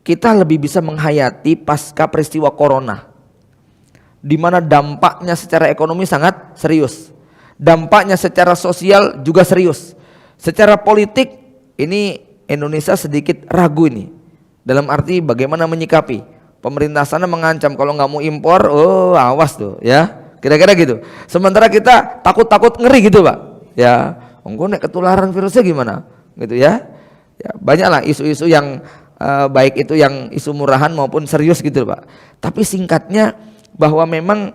[SPEAKER 3] kita lebih bisa menghayati pasca peristiwa corona, di mana dampaknya secara ekonomi sangat serius, dampaknya secara sosial juga serius. Secara politik ini Indonesia sedikit ragu ini, dalam arti bagaimana menyikapi. Pemerintah sana mengancam kalau nggak mau impor, awas tuh ya, kira-kira gitu. Sementara kita takut-takut ngeri gitu, Pak. Ya, nek ketularan virusnya gimana, gitu ya. Ya banyaklah isu-isu yang baik itu yang isu murahan maupun serius gitu, Pak. Tapi singkatnya bahwa memang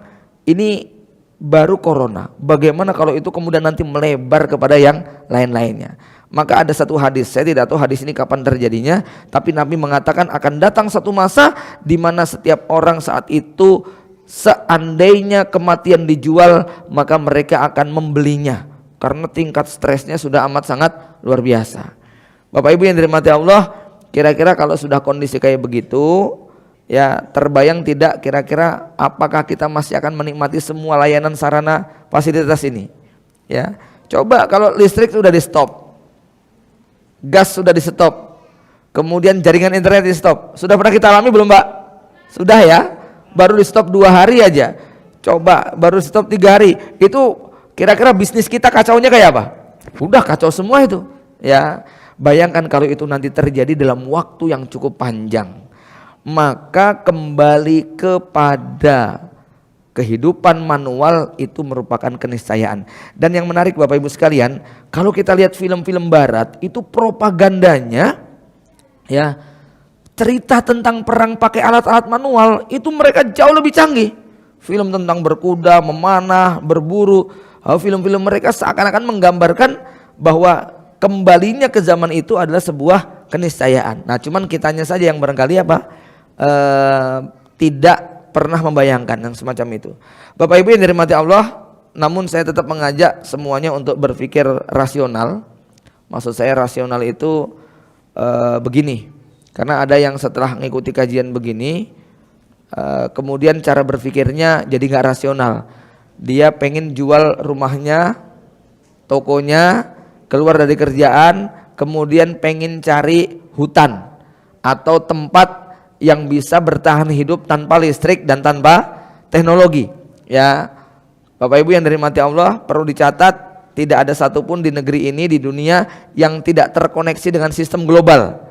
[SPEAKER 3] ini baru corona. Bagaimana kalau itu kemudian nanti melebar kepada yang lain-lainnya? Maka ada satu hadis, saya tidak tahu hadis ini kapan terjadinya, tapi Nabi mengatakan akan datang satu masa di mana setiap orang saat itu seandainya kematian dijual, maka mereka akan membelinya karena tingkat stresnya sudah amat sangat luar biasa. Bapak Ibu yang dirahmati Allah, kira-kira kalau sudah kondisi kayak begitu, ya terbayang tidak kira-kira apakah kita masih akan menikmati semua layanan sarana fasilitas ini? Ya, coba kalau listrik sudah di stop, gas sudah di stop, kemudian jaringan internet di stop. Sudah pernah kita alami belum, Mbak? Sudah ya? Baru di stop 2 hari aja. Coba baru di stop 3 hari. Itu kira-kira bisnis kita kacaunya kayak apa? Udah kacau semua itu. Ya, bayangkan kalau itu nanti terjadi dalam waktu yang cukup panjang. Maka kembali kepada kehidupan manual itu merupakan keniscayaan. Dan yang menarik Bapak Ibu sekalian, kalau kita lihat film-film barat itu propagandanya ya, cerita tentang perang pakai alat-alat manual itu mereka jauh lebih canggih. Film tentang berkuda, memanah, berburu, film-film mereka seakan-akan menggambarkan bahwa kembalinya ke zaman itu adalah sebuah keniscayaan. Nah, cuman kitanya saja yang barangkali tidak pernah membayangkan yang semacam itu. Bapak Ibu yang dirahmati Allah, namun saya tetap mengajak semuanya untuk berpikir rasional. Maksud saya rasional itu begini, karena ada yang setelah mengikuti kajian begini, kemudian cara berpikirnya jadi gak rasional. Dia pengen jual rumahnya, tokonya, keluar dari kerjaan, kemudian pengen cari hutan atau tempat yang bisa bertahan hidup tanpa listrik dan tanpa teknologi. Ya, Bapak Ibu yang dirahmati Allah, perlu dicatat tidak ada satupun di negeri ini, di dunia yang tidak terkoneksi dengan sistem global.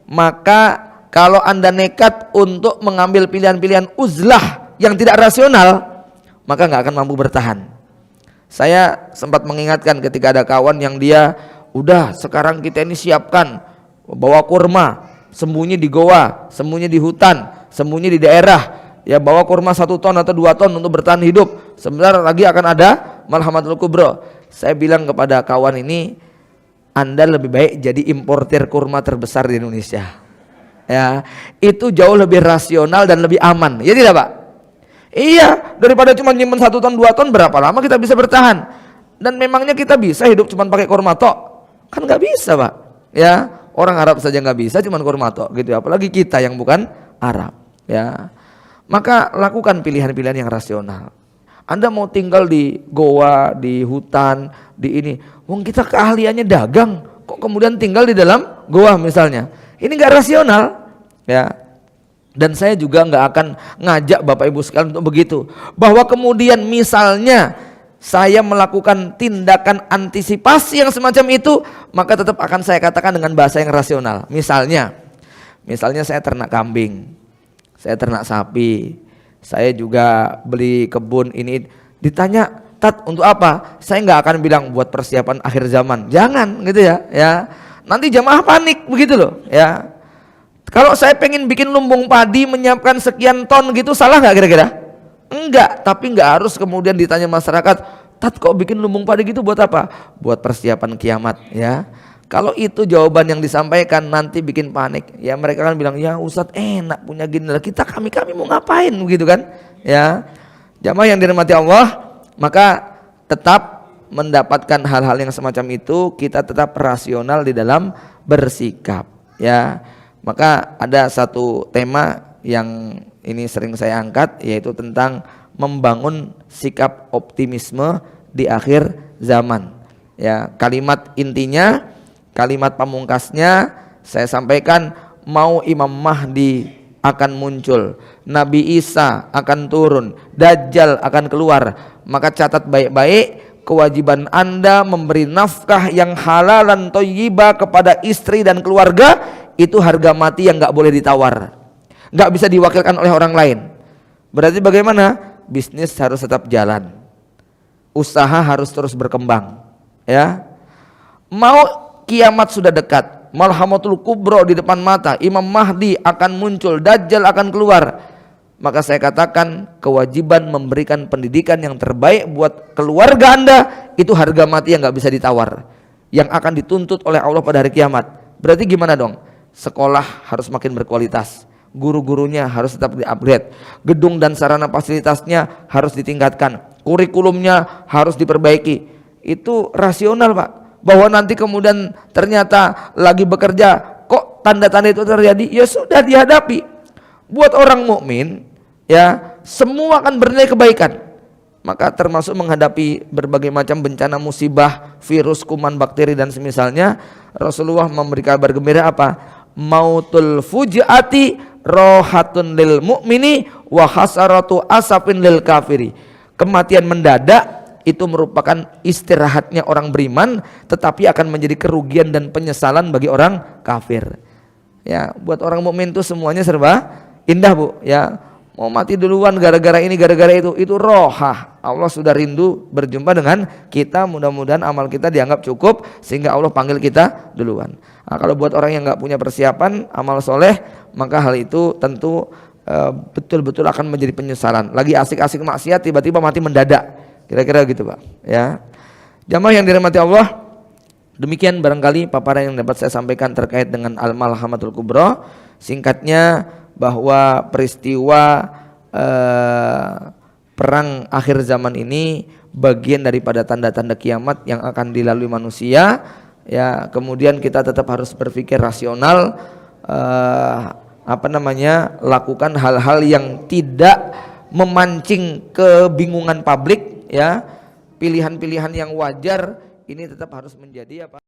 [SPEAKER 3] Maka kalau Anda nekat untuk mengambil pilihan-pilihan uzlah yang tidak rasional, maka nggak akan mampu bertahan. Saya sempat mengingatkan ketika ada kawan yang dia udah sekarang kita ini siapkan bawa kurma, sembunyi di goa, sembunyi di hutan, sembunyi di daerah, ya bawa kurma 1 ton atau 2 ton untuk bertahan hidup. Sebentar lagi akan ada Malhamatul Kubro. Saya bilang kepada kawan ini, Anda lebih baik jadi importir kurma terbesar di Indonesia. Ya, itu jauh lebih rasional dan lebih aman. Ya tidak, Pak? Iya, daripada cuma nyimpen 1 ton 2 ton, berapa lama kita bisa bertahan? Dan memangnya kita bisa hidup cuma pakai kurma tok? Kan nggak bisa, Pak. Ya, orang Arab saja nggak bisa, cuma kurma tok gitu. Apalagi kita yang bukan Arab. Ya, maka lakukan pilihan-pilihan yang rasional. Anda mau tinggal di goa, di hutan, di ini, wong kita keahliannya dagang, kok kemudian tinggal di dalam goa misalnya? Ini nggak rasional, ya. Dan saya juga nggak akan ngajak Bapak Ibu sekalian untuk begitu. Bahwa kemudian misalnya saya melakukan tindakan antisipasi yang semacam itu, maka tetap akan saya katakan dengan bahasa yang rasional. Misalnya saya ternak kambing, saya ternak sapi, saya juga beli kebun ini. Ditanya, Tat, untuk apa? Saya nggak akan bilang buat persiapan akhir zaman. Jangan gitu ya. Ya, nanti jamaah panik begitu loh. Ya, kalau saya pengen bikin lumbung padi menyiapkan sekian ton gitu, salah nggak kira-kira? Enggak, tapi nggak harus kemudian ditanya masyarakat, Tat kok bikin lumbung padi gitu buat apa? Buat persiapan kiamat ya. Kalau itu jawaban yang disampaikan nanti bikin panik. Ya mereka kan bilang, ya Ustadz enak punya gini lah, kami mau ngapain begitu kan? Ya, jamaah yang dirahmati Allah, maka tetap mendapatkan hal-hal yang semacam itu, kita tetap rasional di dalam bersikap ya. Maka ada satu tema yang ini sering saya angkat, yaitu tentang membangun sikap optimisme di akhir zaman. Ya, kalimat intinya, kalimat pamungkasnya saya sampaikan, mau Imam Mahdi akan muncul, Nabi Isa akan turun, Dajjal akan keluar, maka catat baik-baik, kewajiban Anda memberi nafkah yang halal dan thayyibah kepada istri dan keluarga. Itu harga mati yang gak boleh ditawar, gak bisa diwakilkan oleh orang lain. Berarti bagaimana? Bisnis harus tetap jalan, usaha harus terus berkembang ya. Mau kiamat sudah dekat, Malhamatul Kubro di depan mata, Imam Mahdi akan muncul, Dajjal akan keluar, maka saya katakan kewajiban memberikan pendidikan yang terbaik buat keluarga Anda itu harga mati yang gak bisa ditawar. yang akan dituntut oleh Allah pada hari kiamat. Berarti gimana dong? Sekolah harus makin berkualitas, guru-gurunya harus tetap di-upgrade, gedung dan sarana fasilitasnya harus ditingkatkan, kurikulumnya harus diperbaiki. Itu rasional, Pak. Bahwa nanti kemudian ternyata lagi bekerja kok tanda-tanda itu terjadi, ya sudah dihadapi. Buat orang mukmin ya semua akan bernilai kebaikan. Maka termasuk menghadapi berbagai macam bencana musibah, virus, kuman, bakteri dan semisalnya, Rasulullah memberi kabar gembira apa? Mautul fujati rohatun lil mu'mini wa hasaratu asafin lil kafiri. Kematian mendadak itu merupakan istirahatnya orang beriman, tetapi akan menjadi kerugian dan penyesalan bagi orang kafir. Ya, buat orang mukmin itu semuanya serba indah, Bu, ya. Mau mati duluan gara-gara ini gara-gara itu rohah. Allah sudah rindu berjumpa dengan kita, mudah-mudahan amal kita dianggap cukup sehingga Allah panggil kita duluan. Nah, kalau buat orang yang nggak punya persiapan amal soleh, maka hal itu tentu betul-betul akan menjadi penyesalan. Lagi asik-asik maksiat tiba-tiba mati mendadak, kira-kira gitu, Pak, ya. Jamaah yang dirahmati Allah, demikian barangkali paparan yang dapat saya sampaikan terkait dengan Al-Malhamatul Kubra. Singkatnya bahwa peristiwa perang akhir zaman ini bagian daripada tanda-tanda kiamat yang akan dilalui manusia, ya. Kemudian kita tetap harus berpikir rasional, lakukan hal-hal yang tidak memancing kebingungan publik, ya. Pilihan-pilihan yang wajar ini tetap harus menjadi apa?